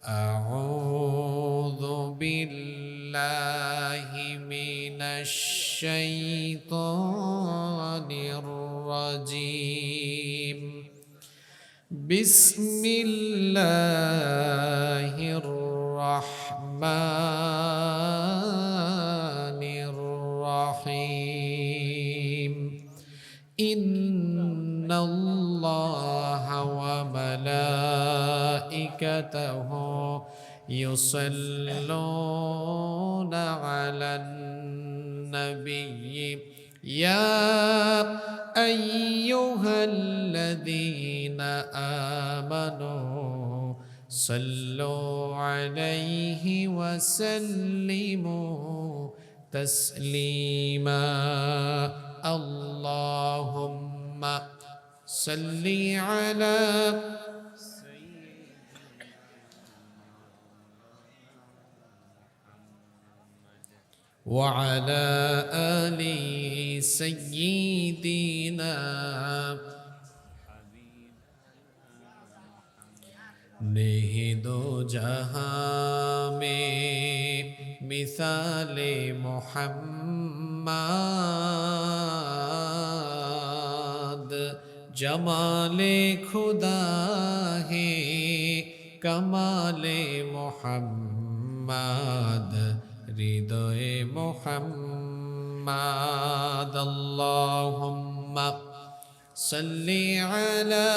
أعوذ بالله من الشيطان الرجيم بسم الله الرحمن الرحيم إن الله وملائكته يصلون على النبي يا أيها الذين آمنوا صلوا عليه وسلموا تسليما اللهم صل على وعلى آل سيدنا नहीं दो जहां में मिसाले मोहम्मद जमाले खुदा है कमाले मोहम्मद हृदय मोहम्मद अल्लाहुम्मा सल्ली अला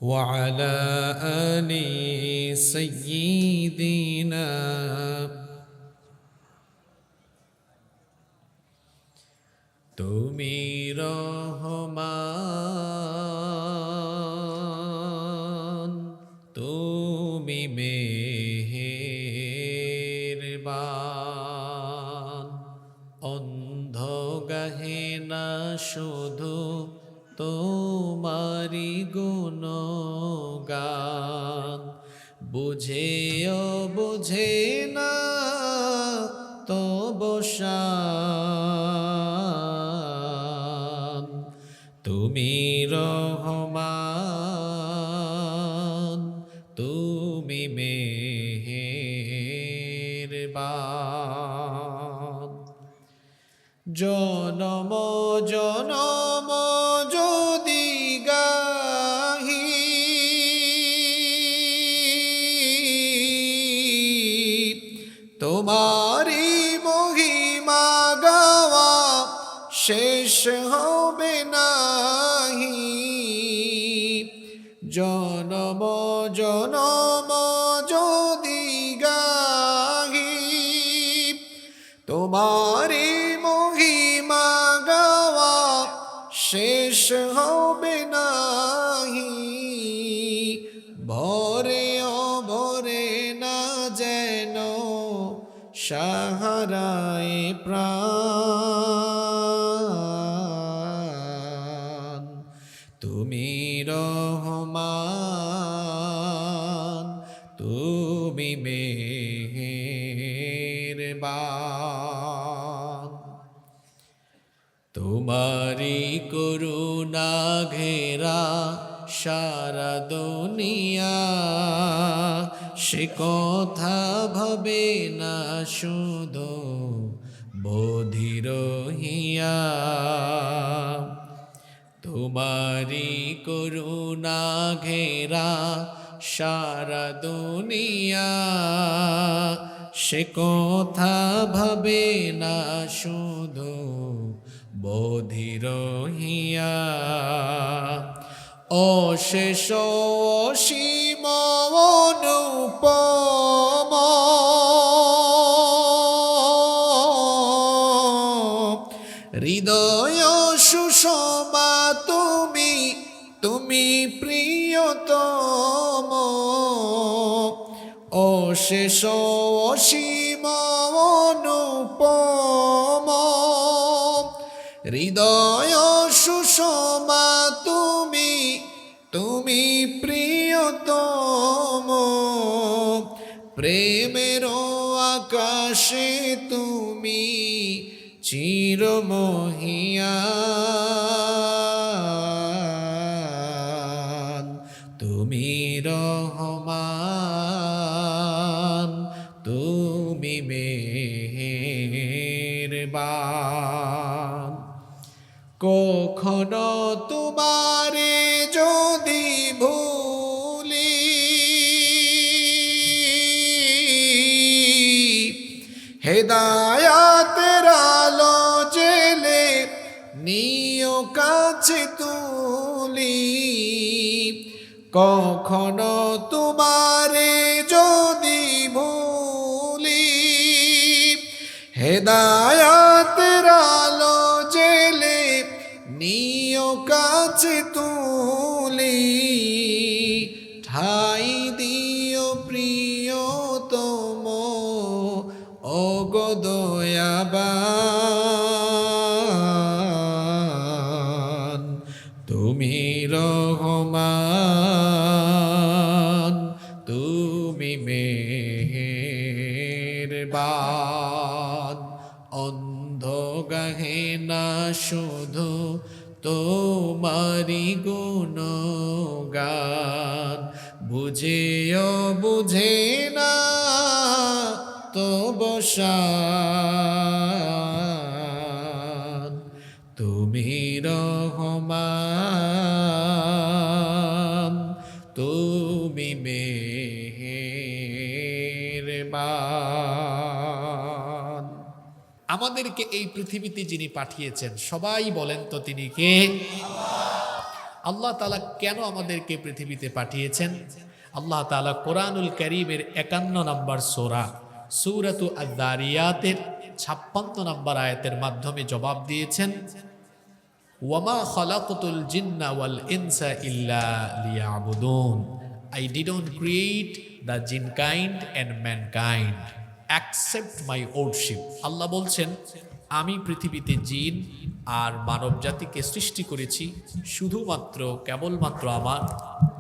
وعلى آل سيدنا তুমি রহমান তুমি মেহেরবান অন্ধ গাহে না শুধু তোমারি গুণগান বুঝেও বুঝে না তব শান তুমি রহমান তুমি মেহেরবান জনম জনম যদি গাহি তোমারি মহিমা গাওয়া শেষ হবে নাহি জনম জনম যদি গাহি তোমারি মহিমা গাওয়া শেষ হবে নাহি ভরে অভরে না যেন সাহারায় প্রাণ তুমি রহমান তুমি মেহেরবান তোমারি করুণা ঘেরা সারা দুনিয়া সে কথা ভাবে না শুধু বধির হিয়া তোমারি করুণা ঘেরা সারা দুনিয়া সে কথা ভাবে না শুধু বধির হিয়া অশেষ অসীম অনুপম হৃদয় সুষমা তুমি তুমি প্রিয়তম অশেষ অসীম অনুপম হৃদয় সুষমা তুমি তুমি প্রিয়তম প্রেমের আকাশে তুমি চিরমহিয়া তুমি রহমান, তুমি মেহেরবান। কখনো তোমারে যদি ভুলি, হেদায়াতের আলো জেলে নিও কাছে তুলি। কখনো তোমারে যদি ভুলি, হেদায়াতের আলো জেলে নিও কাছে তুলি। ঠাই দিও প্রিয়তম ওগো দয়াবান, তুমি রহমান, তুমি মেহেরবান। অন্ধ গাহে না শুধু তোমারি গুণগান, বুঝেও বুঝে না তো বসান, তুমি রহমান, তুমি মেহেরবান। আমাদেরকে এই পৃথিবীতে যিনি পাঠিয়েছেন সবাই বলেন তো তিনি কে? আল্লাহ তাআলা কেন আমাদেরকে পৃথিবীতে পাঠিয়েছেন? আল্লাহ তাআলা কোরআনুল কারীমের 51 নম্বর সূরা সূরাতু আয-যারিয়াতের 56 নম্বর আয়াতের মাধ্যমে জবাব দিয়েছেন, ওয়ামা খালাকতুল জিন্না ওয়াল ইনসা ইল্লা লিয়াবুদুন। I didn't create the jinn kind and mankind except my worship. আল্লাহ বলছেন, আমি পৃথিবীতে জিন আর মানব জাতিকে সৃষ্টি করেছি শুধুমাত্র কেবলমাত্র আমার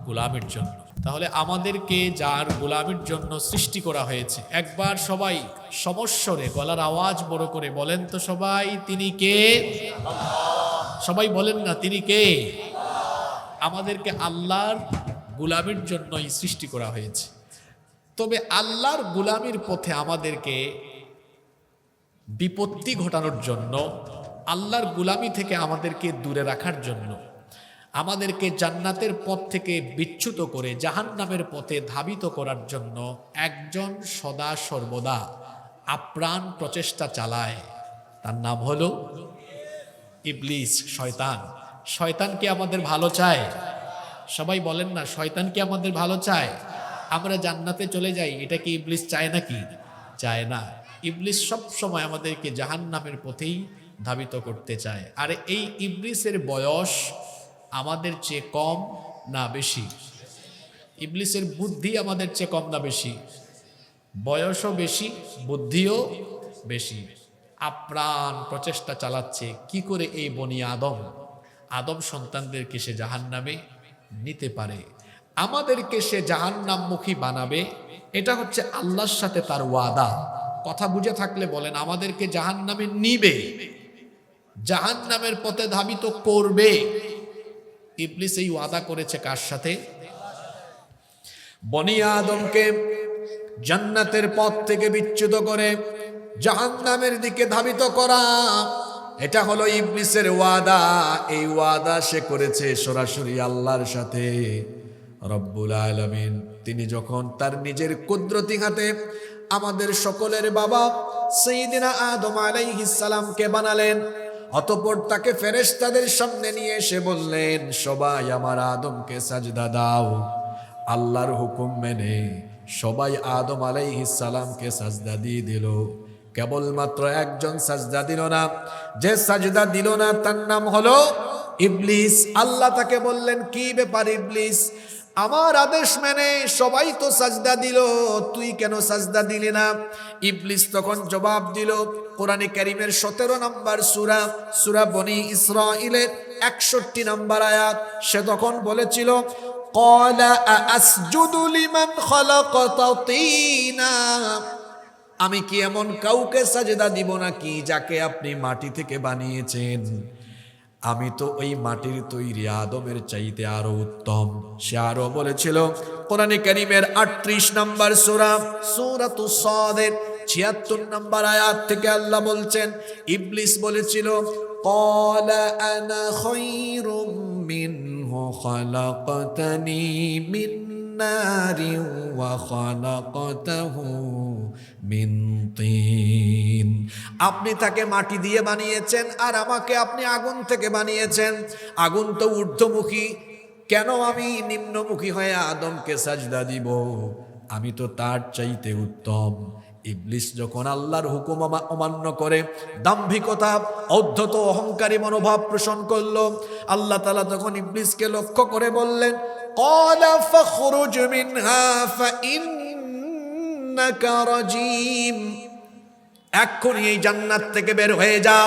গোলামের জন্য। তাহলে আমাদেরকে যার গোলামের জন্য সৃষ্টি করা হয়েছে, একবার সবাই সমস্বরে গলার আওয়াজ বড় করে বলেন তো সবাই, তিনি কে? সবাই বলেন না, তিনি কে? আমাদেরকে আল্লাহর গোলামের জন্যই সৃষ্টি করা হয়েছে। তবে আল্লাহর গোলামির পথে আমাদেরকে বিপত্তি ঘটানোর জন্য, আল্লাহর গোলামি থেকে আমাদেরকে দূরে রাখার জন্য, আমাদেরকে জান্নাতের পথ থেকে বিচ্যুত করে জাহান্নামের পথে ধাবিত করার জন্য একজন সদা সর্বদা আপ্রাণ প্রচেষ্টা চালায়। তার নাম হলো ইবলিস, শয়তান। শয়তান কি আমাদের ভালো চায়? সবাই বলেন না, শয়তান কি আমাদের ভালো চায়? আমরা জান্নাতে চলে যাই, এটা কি ইবলিস চায় নাকি? চায় না। ইবলিস সব সময় আমাদেরকে জাহান্নামের পথেই ধাবিত করতে চায়। আর এই ইবলিসের বয়স আমাদের চেয়ে কম না বেশি? ইবলিসের বুদ্ধি আমাদের চেয়ে কম না বেশি? বয়সও বেশি, বুদ্ধিও বেশি। আপ্রাণ প্রচেষ্টা চালাচ্ছে কি করে এই বনি আদম সন্তানদেরকে সে জাহান্নামে নিতে পারে, আমাদেরকে সে জাহান্নামমুখী বানাবে। এটা হচ্ছে আল্লাহর সাথে তার ওয়াদা। কথা বুঝে থাকলে বলেন, আমাদেরকে জাহান্নামে নিবে, জাহান্নামের পথে ধাবিত করবে। ইবলিস এই ওয়াদা করেছে কার সাথে? বনি আদমকে জান্নাতের পথ থেকে বিচ্যুত করে জাহান্নামের দিকে ধাবিত করা, এটা হলো ইবলিসের ওয়াদা। এই ওয়াদা সে করেছে সরাসরি আল্লাহর সাথে। রব্বুল আলামিন তিনি যখন তার নিজের কুদরতি হাতে আমাদের সকলের বাবা সাইয়্যিদিনা আদম আলাইহিস সালামকে বানালেন, অতঃপর তাকে ফেরেশতাদের সামনে নিয়ে এসে বললেন, সবাই আমার আদমকে সাজদা দাও। আল্লাহর হুকুম মেনে সবাই আদম আলাইহিস সালামকে সাজদা দিয়ে দিল। কেবলমাত্র একজন সাজদা দিল না। যে সাজদা দিল না তার নাম হলো ইবলিস। আল্লাহ তাকে বললেন, কি ব্যাপার ইবলিস, আমার আদেশ মেনে সবাই তো সাজদা দিল, তুই কেন সাজদা দিলি না? ইবলিস তখন জবাব দিল, কোরআনে কারীমের 17 নম্বর সূরা বনি ইসরাঈলের 61 নম্বর আয়াত। সে তখন বলেছিল, ক্বালা আসজুদু লিমান খালাকতা তিনা, আমি কি এমন কাউকে সাজদা দিব নাকি যাকে আপনি মাটি থেকে বানিয়েছেন? আমি তো ওই মাটির তৈরি আদমের চাইতে আরো উত্তম। সে আরো বলেছিল, কোরআনে কারীমের 38 নম্বর সূরা সূরাতুস সাদের 76 নম্বর আয়াত থেকে আল্লাহ বলছেন, ইবলিস বলেছিল, ক্বালা আনা খায়রুম মিনহু খালাকতানি মিন নারিন ওয়া খালাকতাহু মিন তিন। আপনি তাকে মাটি দিয়ে বানিয়েছেন আর আমাকে আপনি আগুন থেকে বানিয়েছেন। আগুন তো ঊর্ধ্বমুখী, কেন আমি নিম্নমুখী হয়ে আদমকে সাজদা দিব? আমি তো তার চাইতে উত্তম। ইবলিস যখন আল্লাহর হুকুম অমান্য করে দাম্ভিকতা, ঔদ্ধত, অহংকারী মনোভাব পোষণ করলো, আল্লাহ তাআলা তখন ইবলিসকে লক্ষ্য করে বললেন, ক্বালা ফাখরুজ মিনহা ফাইন্নাকা রাজীম। এক্ষুনি এই জান্নাত থেকে বের হয়ে যা,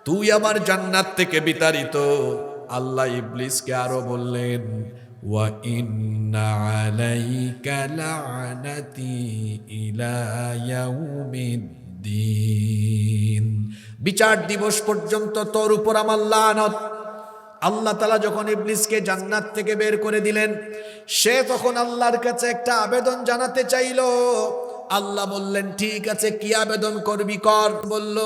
তুই আমার জান্নাত থেকে বিতাড়িত। আল্লাহ ইবলিসকে আরো বললেন, ওয়া ইন্না আলাইকা লা'নাতি ইলা ইয়াউমিদ্দিন। বিচার দিবস পর্যন্ত তোর উপর আমার লানত। আল্লাহ তাআলা যখন ইবলিসকে জান্নাত থেকে বের করে দিলেন, সে তখন আল্লাহর কাছে একটা আবেদন জানাতে চাইল। আল্লাহ বললেন, ঠিক আছে, কি আবেদন করবি কর। বলল,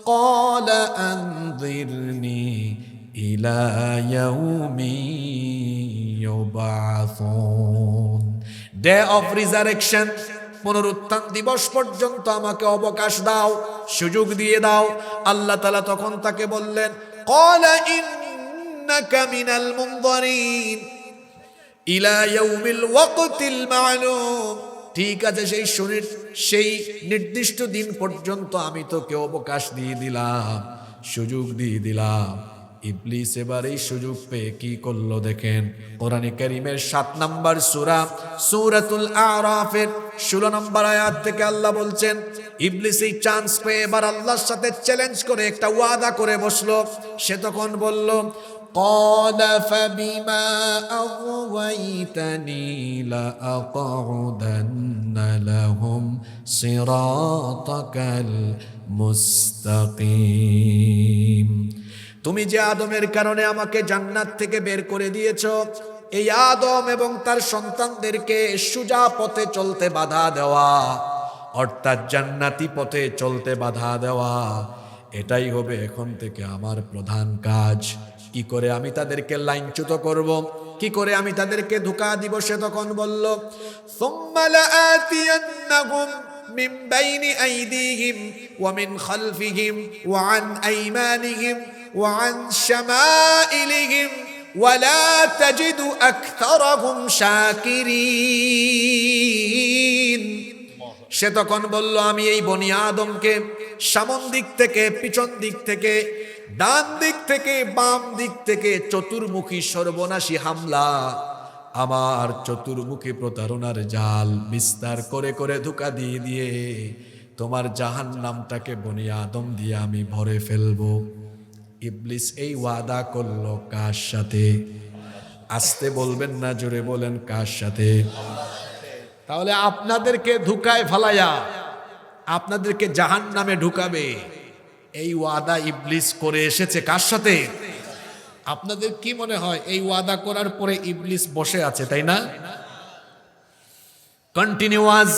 ক্বালা আনযিরনি ইলা ইয়াউমি ইউবাসুন। ডে অফ রিজারেকশন, পুনরুত্থান দিবস পর্যন্ত আমাকে অবকাশ দাও, সুযোগ দিয়ে দাও। আল্লাহ তাআলা তখন তাকে বললেন, ক্বালা ইন্নাকা মিনাল মুনযারিন ইলা ইয়াউমিল ওয়াকতিল মা'লুম। ঠিক আছে, সেই নির্দিষ্ট দিন পর্যন্ত আমি তোকে অবকাশ দিয়ে দিলাম, সুযোগ দিয়ে দিলাম। ইবলিস এবার এই সুযোগ পেয়ে কি করলো দেখেন, কোরআনে কারীমের 7 নম্বর সূরা সূরাতুল আরাফের 16 নম্বর আয়াত থেকে আল্লাহ বলছেন, ইবলিস এই চান্স পেয়ে এবার আল্লাহর সাথে চ্যালেঞ্জ করে একটা ওয়াদা করে বসলো। সে তখন বলল, قال فبما أغويتني لأقعدن لهم صراطك المستقيم। তুমি যে আদমের কারণে আমাকে জান্নাত থেকে বের করে দিয়েছো, এই আদম এবং তার সন্তানদেরকে সোজা পথে চলতে বাধা দেওয়া, অর্থাৎ জান্নাতি পথে চলতে বাধা দেওয়া, এটাই হবে এখন থেকে আমার প্রধান কাজ। কি করে আমি তাদেরকে লাইনচ্যুত করব, কি করে আমি তাদেরকে ধোঁকা দিব? সে তখন বলল, সুম্মা লাআতিয়ান্নাহুম মিন বাইনি আইদিহিম ওয়া মিন খালফিহিম ওয়া আন আইমানিহিম ওয়া আন শামাইলিহিম ওয়া লা তাজিদু আকতারাহুম শাকিরিন। সে তখন বলল, আমি এই বনি আদমকে সামন দিক থেকে, পিছন দিক থেকে, ডান দিক থেকে, বাম দিক থেকে চতুর্মুখী সর্বনাশী হামলা, আমার চতুর্মুখী প্রতারণার জাল বিস্তার করে করে ধোঁকা দিয়ে দিয়ে তোমার জাহান্নামটাকে বনি আদম দিয়ে আমি ভরে ফেলবো। ইবলিস এই ওয়াদা করলো কার সাথে? আস্তে বলবেন না, জোরে বলেন, কার সাথে? তাহলে আপনাদেরকে ধোঁকায় ফালাইয়া আপনাদেরকে জাহান্নামে ঢুকাবে, এই ওয়াদা ইবলিস করে এসেছে কার সাথে? আপনাদের কি মনে হয় এই ওয়াদা করার পরে ইবলিস বসে আছে, তাই না? কন্টিনিউয়াস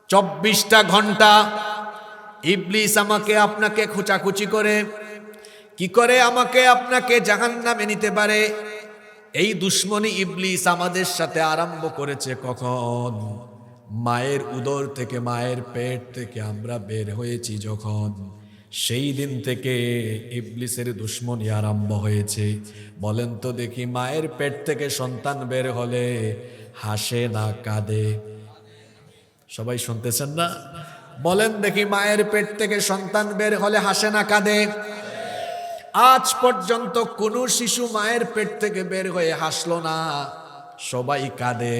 24টা ঘন্টা ইবলিস আমাকে আপনাকে খোঁচাখুচি করে, কি করে আমাকে আপনাকে জাহান্নামে নিতে পারে, এই দুশ্মনী ইবলিস আমাদের সাথে আরম্ভ করেছে কখন? মায়ের উদর থেকে, মায়ের পেট থেকে আমরা বের হয়েছি যখন, সেই দিন থেকে ইবলিসের দুশ্মনী আরম্ভ হয়েছে। বলেন তো দেখি, মায়ের পেট থেকে সন্তান বের হলে হাসে না কাঁদে? সবাই শুনতেছেন না? বলেন দেখি, মায়ের পেট থেকে সন্তান বের হলে হাসে না কাঁদে? আজ পর্যন্ত কোনো শিশু মায়ের পেট থেকে বের হয়ে হাসলো না, সবাই কাঁদে।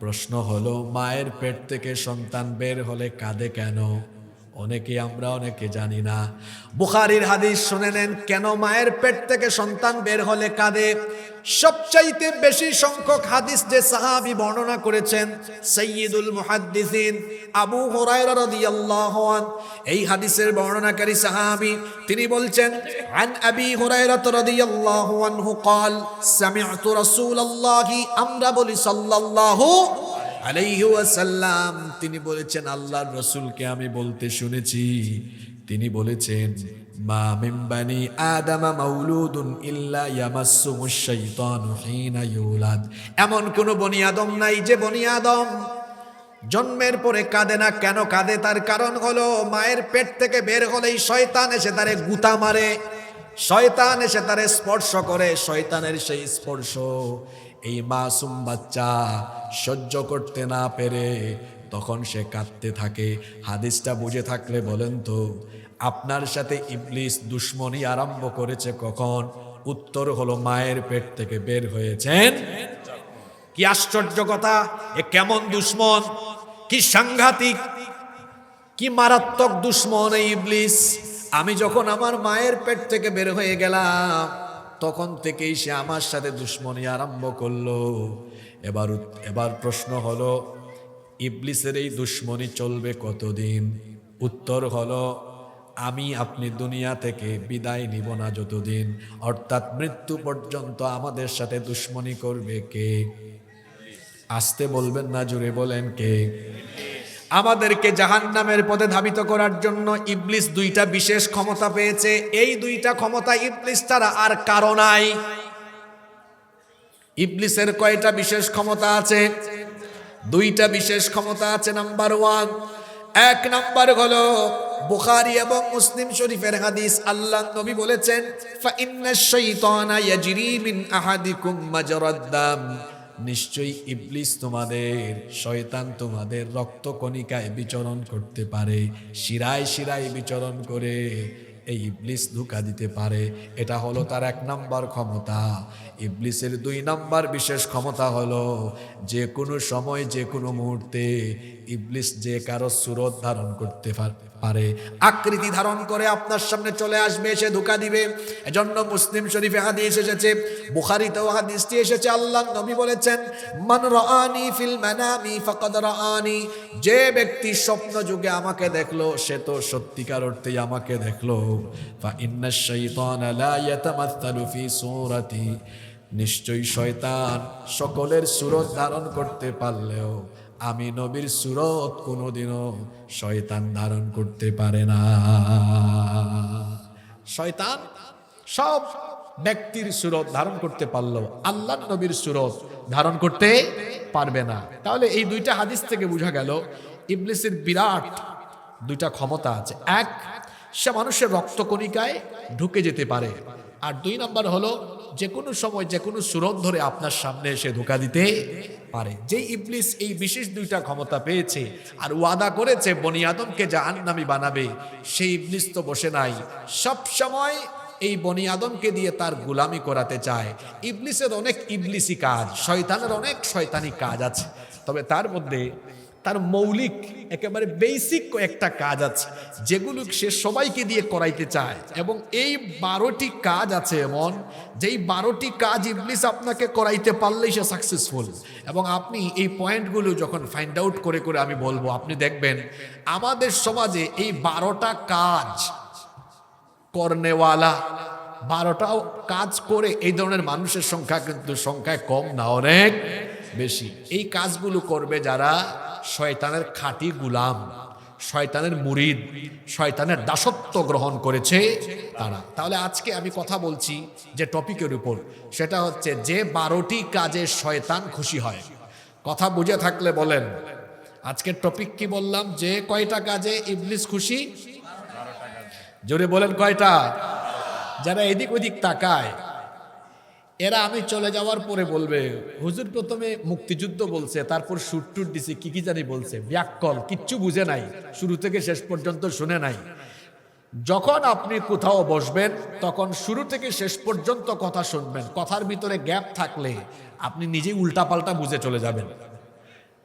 প্রশ্ন হলো, মায়ের পেট থেকে সন্তান বের হলে কাঁদে কেন? অনেকে আমরা অনেকে জানি না। বুখারীর হাদিস শুনে নেন, কেন মায়ের পেট থেকে সন্তান বের হলে কাঁদে। সবচাইতে বেশি সংখ্যক হাদিস যে সাহাবী বর্ণনা করেছেন, সাইয়্যিদুল মুহাদ্দিসিন আবু হুরায়রা রাদিয়াল্লাহু আন, এই হাদিসের বর্ণনাকারী সাহাবী, তিনি বলছেন, আন আবি হুরায়রা রাদিয়াল্লাহু আনহু قال سمعت رسول الله, আমরা বলি সাল্লাল্লাহু আলাইহি ওয়াসাল্লাম, তিনি বলেছেন আল্লাহর রাসূলকে আমি বলতে শুনেছি, তিনি বলেছেন, মা মিন বানি আদম মাউলুদুন ইল্লা ইয়ামাসসুহুশ শাইতানু হিনা ইউলাদ, এমন কোন বনি আদম নাই যে বনি আদম জন্মের পরে কাঁদে না। কেন কাঁদে? তার কারণ হলো মায়ের পেট থেকে বের হলেই শয়তান এসে তারে গুতা মারে, শয়তান এসে তারে স্পর্শ করে। শয়তানের সেই স্পর্শ এই মাসুম বাচ্চা সহ্য করতে না পেরে তখন সে কাঁদতে থাকে। হাদিসটা বুঝে থাকলে বলেন তো, আপনার সাথে ইবলিস দুশ্মনী আরম্ভ করেছে কখন? উত্তর হলো মায়ের পেট থেকে বের হয়েছেন। কি আশ্চর্য কথা! এ কেমন দুশ্মন, কি সাংঘাতিক, কি মারাত্মক দুশ্মন এই ইবলিস। আমি যখন আমার মায়ের পেট থেকে বের হয়ে গেলাম তখন থেকেই সে আমার সাথে দুশ্মনী আরম্ভ করলো। এবার প্রশ্ন হলো, ইবলিসের এই দুশ্মনী চলবে কতদিন? উত্তর হলো, আমি আপনি দুনিয়া থেকে বিদায় নিব না যতদিন, অর্থাৎ মৃত্যু পর্যন্ত আমাদের সাথে দুশ্মনী করবে কে? আসতে বলবেন না, জোরে বলেন কে? আমাদেরকে জাহান্নামের পথে ধাবিত করার জন্য ইবলিস দুইটা বিশেষ ক্ষমতা পেয়েছে। এই দুইটা ক্ষমতা ইবলিস ছাড়া আর কারো নাই। ইবলিসের কয়টা বিশেষ ক্ষমতা আছে? দুইটা বিশেষ ক্ষমতা আছে। নাম্বার 1, এক নাম্বার হলো বুখারী এবং মুসলিম শরীফের হাদিস, আল্লাহ নবী বলেছেন, ফা ইন্নাশ শাইতানা ইয়াজরি মিন আহাদিকুম মাজরাদ দাম, নিশ্চয়ই ইবলিস তোমাদের, শয়তান তোমাদের রক্তকণিকায় বিচরণ করতে পারে, শিরায় শিরায় বিচরণ করে এই ইবলিস ধোঁকা দিতে পারে। এটা হলো তার 1 নাম্বার ক্ষমতা। ইবলিসের 2 নাম্বার বিশেষ ক্ষমতা হলো, যে কোনো সময় যে কোনো মুহূর্তে ইবলিস যে কারো সুরত ধারণ করতে পারে, আকৃতি ধারণ করে আপনার সামনে চলে আসবে, এসে ধোঁকা দিবে। এজন্য মুসলিম শরীফে হাদিস এসেছে, বুখারীতেও হাদিসটি এসেছে, আল্লাহ নবী বলেছেন, মান রাআনি ফিল মানামি ফাকাদ রাআনি, যে ব্যক্তি স্বপ্ন যুগে আমাকে দেখলো সে তো সত্যিকার অর্থেই আমাকে দেখলো। ফা ইন্নাশ শাইতানা লা ইয়াতামাসসালু ফি সূরাতি, নিশ্চয়ই শয়তান সকলের সুরত ধারণ করতে পারলেও আমি নবীর সুরত কোনোদিনও শয়তান ধারণ করতে পারে না। শয়তান সব ব্যক্তির সুরত ধারণ করতে পারলেও আল্লাহ নবীর সুরত ধারণ করতে পারবে না। তাহলে এই দুইটা হাদিস থেকে বোঝা গেল ইবলিসের বিরাট 2টা ক্ষমতা আছে। 1, সে মানুষের রক্তকণিকায় ঢুকে যেতে পারে, আর 2 নাম্বার হলো যে কোনো সময় যে কোনো সুরত ধরে আপনার সামনে এসে ধোঁকা দিতে পারে। যে ইবলিস এই বিশেষ 2টা ক্ষমতা পেয়েছে আর ওয়াদা করেছে বনি আদমকে জাহান্নামী বানাবে, সেই ইবলিস তো বসে নাই, সব সময় এই বনি আদমকে দিয়ে তার গোলামি করাতে চায়। ইবলিসের অনেক ইবলিসি কাজ, শয়তানের অনেক শয়তানি কাজ আছে, তবে তার মধ্যে তার মৌলিক একেবারে বেসিক কয়েকটা কাজ আছে যেগুলো সে সবাইকে দিয়ে করাইতে চায়। এবং এই 12টি কাজ আছে এমন, যেই 12টি কাজ ইবলিস আপনাকে করাইতে পারলেই সে সাকসেসফুল। এবং আপনি এই পয়েন্টগুলো যখন ফাইন্ড আউট করে করে আমি বলবো, আপনি দেখবেন আমাদের সমাজে এই 12টা কাজ করনেওয়ালা, 12টাও কাজ করে এই ধরনের মানুষের সংখ্যা কিন্তু সংখ্যায় কম না, অনেক বেশি। এই কাজগুলো করবে যারা শয়তানের খাঁটি গুলাম, শয়তানের মুরিদ, শয়তানের দাসত্ব গ্রহণ করেছে তারা। তাহলে আজকে আমি কথা বলছি যে টপিকের উপর, সেটা হচ্ছে যে 12টি কাজে শয়তান খুশি হয়। কথা বুঝে থাকলে বলেন, আজকের টপিক কি বললাম? যে কয়টা কাজে ইবলিস খুশি? জোরে বলেন কয়টা? যারা এদিক ওদিক তাকায় এরা আমি চলে যাওয়ার পরে বলবে, হুজুর প্রথমে মুক্তিযুদ্ধ বলছে, তারপর শুট টুট দিছে, কি কি জানি বলছে, ব্যাককল কিচ্ছু বুঝে নাই, শুরু থেকে শেষ পর্যন্ত শুনে নাই। যখন আপনি কোথাও বসবেন তখন শুরু থেকে শেষ পর্যন্ত কথা শুনবেন, কথার ভিতরে গ্যাপ থাকলে আপনি নিজেই উল্টাপাল্টা বুঝে চলে যাবেন।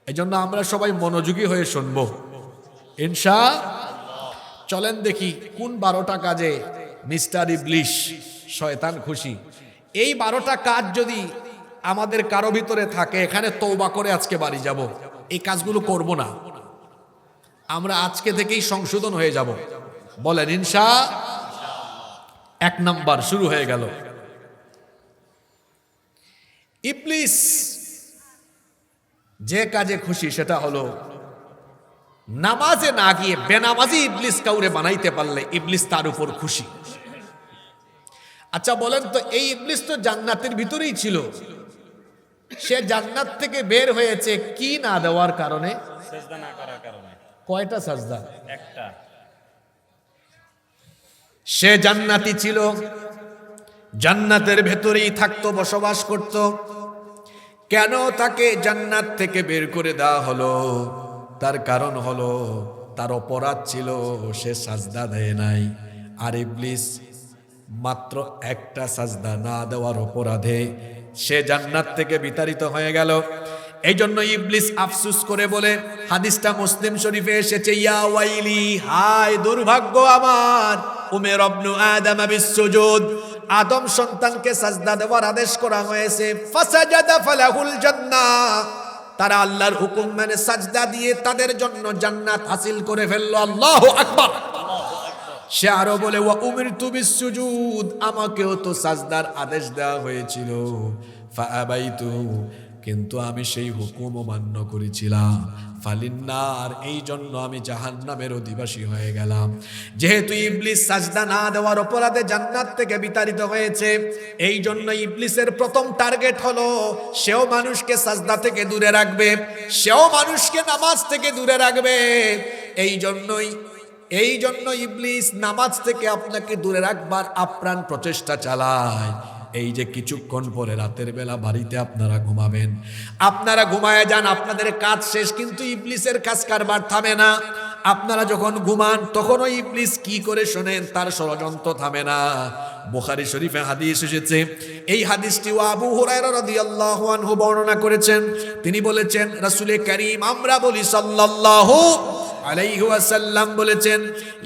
এই জন্য আমরা সবাই মনোযোগী হয়ে শুনবো ইনশাআল্লাহ। চলেন দেখি কোন 12টা কাজে মিস্টার ইবলিশ শয়তান খুশি। এই 12টা কাজ যদি আমাদের কারো ভিতরে থাকে, এখানে তওবা করে আজকে বাড়ি যাব, এই কাজগুলো করব না, আমরা আজকে থেকেই সংশোধন হয়ে যাব। বলেন ইনশাআল্লাহ। 1 নাম্বার শুরু হয়ে গেল। ইবলিস যে কাজে খুশি সেটা হলো নামাজে না গিয়ে বেনামাজি ইবলিস কাউরে বানাইতে পারলে ইবলিস তার উপর খুশি। আচ্ছা বলেন তো, এই ইবলিস তো জান্নাতের ভিতরেই ছিল, সে জান্নাত থেকে বের হয়েছে কি না দেওয়ার কারণে? সিজদা না করার কারণে। কয়টা সাজদা? একটা। সে জান্নাতি ছিল, জান্নাতের ভেতরেই থাকতো, বসবাস করত, কেন তাকে জান্নাত থেকে বের করে দেওয়া হলো? তার কারণ হলো তার অপরাধ ছিল সে সাজদা দেয় নাই। আর ইবলিস মাত্র একটা সাজদা না দেওয়ার অপরাধে সে জান্নাত থেকে বিতাড়িত হয়ে গেল। এই জন্য ইবলিস আফসুস করে বলে, হাদিসটা মুসলিম শরীফে এসেছে, ইয়া ওয়াইলি, হায় দুর্ভাগ্য আমার, উমের ইবনু আদম বিসসুজুদ, আদম সন্তানকে সাজদা দেওয়ার আদেশ করা হয়েছে, ফাসাজাদা ফালাহুল জান্নাহ, তারা আল্লাহর হুকুম মেনে সাজদা দিয়ে তাদের জন্য জান্নাত হাসিল করে ফেললো। আল্লাহু আকবার। সে আরো বলে, ওয়া উমিরতু বিসসুজুদ, আমাকেও তো সাজদার আদেশ দেওয়া হয়েছিল, ফাআবাইতু, কিন্তু আমি সেই হুকুম অমান্য করেছিলাম, ফালিন্নার, এই জন্য আমি জাহান্নামের অধিবাসী হয়ে গেলাম। যেহেতু ইবলিস সাজদা না দেওয়ার অপরাধে জান্নাত থেকে বিতাড়িত হয়েছে, এই জন্য ইবলিসের প্রথম টার্গেট হলো সেও মানুষকে সাজদা থেকে দূরে রাখবে, সেও মানুষকে নামাজ থেকে দূরে রাখবে। এই জন্য ইবলিস নামাজ থেকে আপনাকে দূরে রাখবার আপ্রাণ প্রচেষ্টা চালায়। এই যে কিছুক্ষণ পরে রাতের বেলা বাড়িতে আপনারা ঘুমাবেন, আপনারা ঘুমায় যান, আপনাদের কাজ শেষ, কিন্তু ইবলিসের কাজ কারবার থামে না। আপনারা যখন ঘুমান তখনও ইবলিস কি করে শোনেন, তার ষড়যন্ত্র থামে না। বুখারী শরীফে হাদিস এসেছে, এই হাদিসটি আবু হুরায়রা রাদিয়াল্লাহু আনহু বর্ণনা করেছেন। তিনি বলেছেন, রাসূল কারীম, আমরা বলি সাল্লাল্লাহু আলাইহি ওয়াসাল্লাম বলেছেন,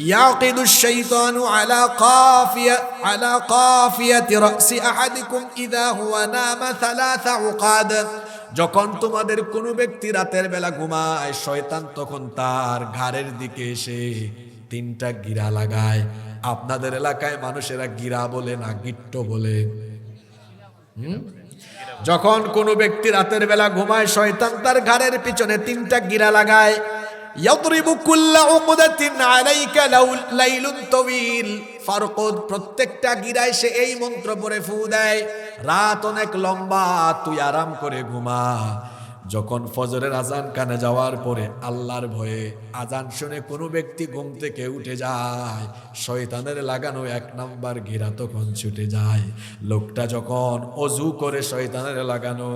ইয়াকিদুশ শাইতানু আলা কাফিয়াতি রাসি আহাদিকুম ইযা হুয়া নামা সালাসা উকাদ, যখন তোমাদের কোনো ব্যক্তি রাতের বেলা ঘুমায়, শয়তান তখন তার ঘাড়ের দিকে এসে 3টা গিরা লাগায়। আপনাদের এলাকায় মানুষেরা গিরা বলে না গিট্টো বলে? যখন কোনো ব্যক্তি রাতের বেলা ঘুমায়, শয়তান তার ঘাড়ের পিছনে 3টা গিরা লাগায়। ইয়াদরিবু কুল্লা উকদাতিন আলাইকা লাইলুন তাওয়িল ফারকুদ, প্রত্যেকটা গিরায় সে এই মন্ত্র পড়ে ফু দেয়, রাত অনেক লম্বা, তুই আরাম করে ঘুমা। যখন ফজরের আজান কানে যাওয়ার পরে আল্লাহর ভয়ে আজান শুনে কোনো ব্যক্তি ঘুম থেকে উঠে যায়, শয়তানের লাগানো 1 নাম্বার গিরা তখন ছুটে যায়। লোকটা যখন অজু করে শয়তানের লাগানো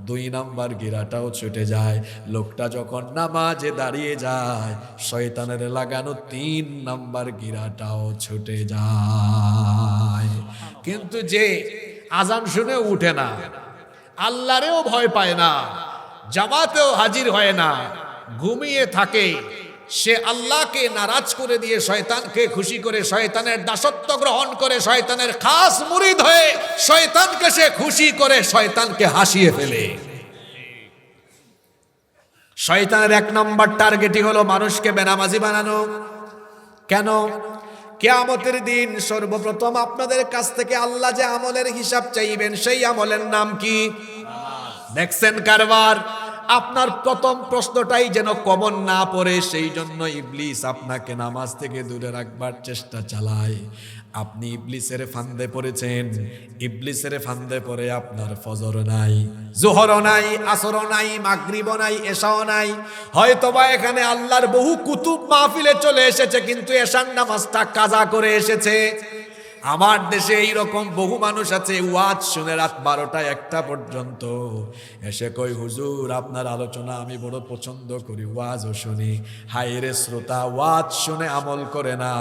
2 নাম্বার গিরাটাও ছুটে যায়। লোকটা যখন নামাজে দাঁড়িয়ে যায়, শয়তানের লাগানো 3 নাম্বার গিরাটাও ছুটে যায়। কিন্তু যে আজান শুনে উঠে না, আল্লাহরেও ভয় পায় না, জামাতেও হাজির হয় না, ঘুমিয়ে থাকে, সে আল্লাহকে নারাজ করে দিয়ে শয়তানকে খুশি করে, শয়তানের দাসত্ব গ্রহণ করে, শয়তানের খাস মুরিদ হয়ে শয়তানকে সে খুশি করে, শয়তানকে হাসিয়ে ফেলে। শয়তানের 1 নম্বর টার্গেটই হলো মানুষকে বেনামাজি বানানো। কেন? কিয়ামতের দিন সর্বপ্রথম আপনাদের কাছ থেকে আল্লাহ যে আমলের হিসাব চাইবেন, সেই আমলের নাম কি? দেখছেন কারবার? আপনার প্রথম প্রশ্নটাই যেন কমন না পড়ে, সেই জন্য ইবলিস আপনাকে নামাজ থেকে দূরে রাখবার চেষ্টা চালায়। আপনি ইবলিসের ফান্দে পড়েছেন, ইবলিসের ফান্দে পড়ে আপনার ফজর নাই, জোহরও নাই, আসরও নাই, মাগরিবও নাই, এশাও নাই। হয়তোবা এখানে আল্লাহর বহু কুতুব মাহফিলে চলে এসেছে, কিন্তু এশার নামাজটা কাজা করে এসেছে। আমার দেশে এইরকম বহু মানুষ আছে, ওয়াজ শুনে রাত 12টা 1টা পর্যন্ত এসে কই, হুজুর আপনার আলোচনা আমি বড় পছন্দ করি, ওয়াজও শুনি। হায় রে শ্রোতা, ওয়াজ শুনে আমল করে না।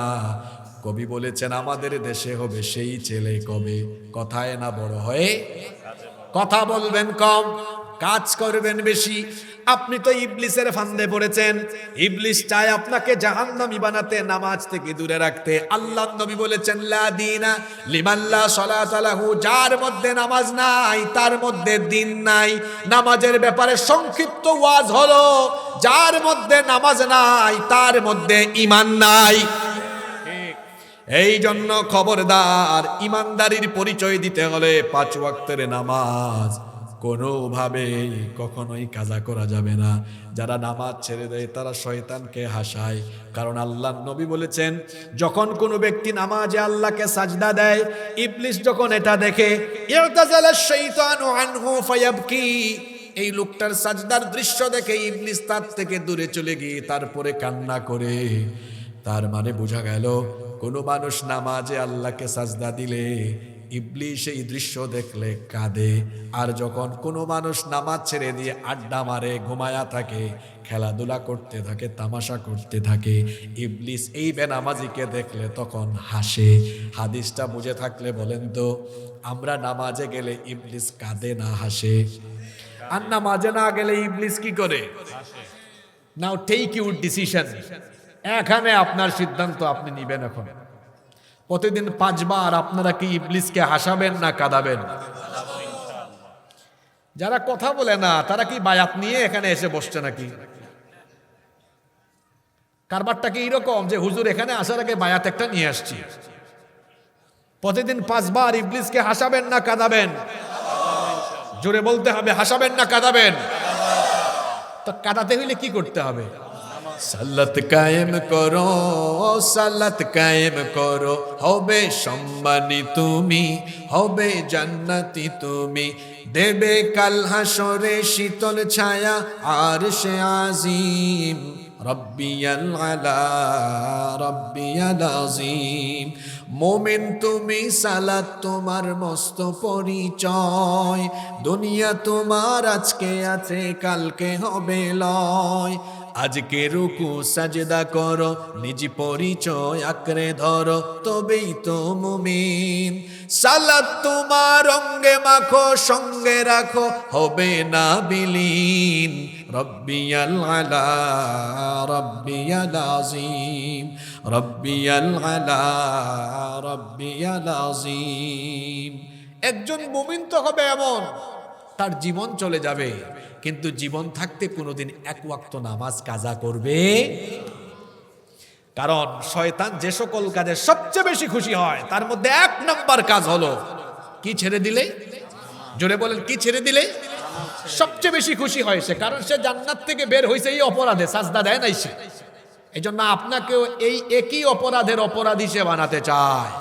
কবি বলেছেন, আমাদের দেশে হবে সেই ছেলে কবে কথায় না বড় হয়ে কথা বলবেন কম, কাজ করবেন বেশি। আপনি তো ইবলিসের ফান্দে পড়েছেন। ইবলিস চায় আপনাকে জাহান্নামী বানাতে, নামাজ থেকে দূরে রাখতে। আল্লাহর নবী বলেছেন, লা দীনা লিমান লা সালাতা লাহু, যার মধ্যে নামাজ নাই তার মধ্যে দিন নাই। নামাজের ব্যাপারে সংক্ষিপ্ত ওয়াজ হলো, যার মধ্যে নামাজ নাই তার মধ্যে ঈমান নাই। এই জন্য খবরদার, ইমানদারির পরিচয় দিতে হলে 5 ওয়াক্তের নামাজ কোনোভাবে কখনোই কাজা করা যাবে না। যারা নামাজ ছেড়ে দেয় তারা শয়তানকে হাসায়। কারণ আল্লাহর নবী বলেছেন, যখন কোনো ব্যক্তি নামাজে আল্লাহকে সাজদা দেয়, ইবলিস যখন এটা দেখে, ইরতাজালা শাইতানু আনহু ফায়াবকি, এই লোকটার সাজদার দৃশ্য দেখে ইবলিস তার থেকে দূরে চলে গিয়ে তারপরে কান্না করে। তার মানে বোঝা গেল, কোনো মানুষ নামাজে আল্লাহকে সাজদা দিলে ইবলিস এই দৃশ্য দেখলে কাঁদে। আর যখন কোনো মানুষ নামাজ ছেড়ে দিয়ে আড্ডা মারে, ঘুমায়া থাকে, খেলাধুলা করতে থাকে, তামাশা করতে থাকে, ইবলিস এই বেনামাজিকে দেখলে তখন হাসে। হাদিসটা বুঝে থাকলে বলেন তো, আমরা নামাজে গেলে ইবলিস কাঁদে না হাসে? আর নামাজে না গেলে ইবলিস কি করে? নাও টেক ইউর ডিসিশন। এখানে আপনার সিদ্ধান্ত আপনি নিবেন। এখন প্রতিদিন 5 বার আপনারা কি ইবলিসকে হাসাবেন না কাঁদাবেন? যারা কথা বলে না তারা কি বায়াত নিয়ে এখানে এসে বসছে নাকি? কারবারটা কি এরকম যে হুজুর এখানে আসার আগে বায়াত একটা নিয়ে আসছি? প্রতিদিন 5 বার ইবলিসকে হাসাবেন না কাঁদাবেন? জোরে বলতে হবে, হাসাবেন না কাঁদাবেন? তো কাঁদাতে হইলে কি করতে হবে? সালাত কায়েম করো, সালাত কায়েম করো, হবে সম্মানী তুমি, হবে জান্নাতি তুমি, দেবে কাল হাসরে শীতল ছায়া আরশে আজিম। রব্বিয়াল আলা রব্বিয়াল আজিম। মোমেন তুমি, সালাত তোমার মস্ত পরিচয়, দুনিয়া তোমার আজকে আছে কালকে হবে লয়। আজকে রুকু সাজদা করো, নিজ পরিচয় আঁকড়ে ধরো, তবেই তো মুমিন। সালাত তোমার অঙ্গে মাখো, সঙ্গে রাখো, হবে না বিলীন। রব্বিয়াল আলা রব্বিয়াল আজিম, রব্বিয়াল আলা রব্বিয়াল আজিম। একজন মুমিন তো হবে এমন, তার জীবন চলে যাবে কিন্তু জীবন থাকতে কোনোদিন 1 ওয়াক্ত নামাজ কাজা করবে। কারণ শয়তান যে সকল কাজে সবচেয়ে বেশি খুশি হয় তার মধ্যে 1 নাম্বার কাজ হলো কি ছেড়ে দিলে? জোরে বলেন, কি ছেড়ে দিলে সবচেয়ে বেশি খুশি হয় সে? কারণ সে জান্নাত থেকে বের হয়েছে এই অপরাধে, সাজদা দেয় নাই সে। এই জন্য আপনাকেও এই একই অপরাধের অপরাধী সে বানাতে চায়,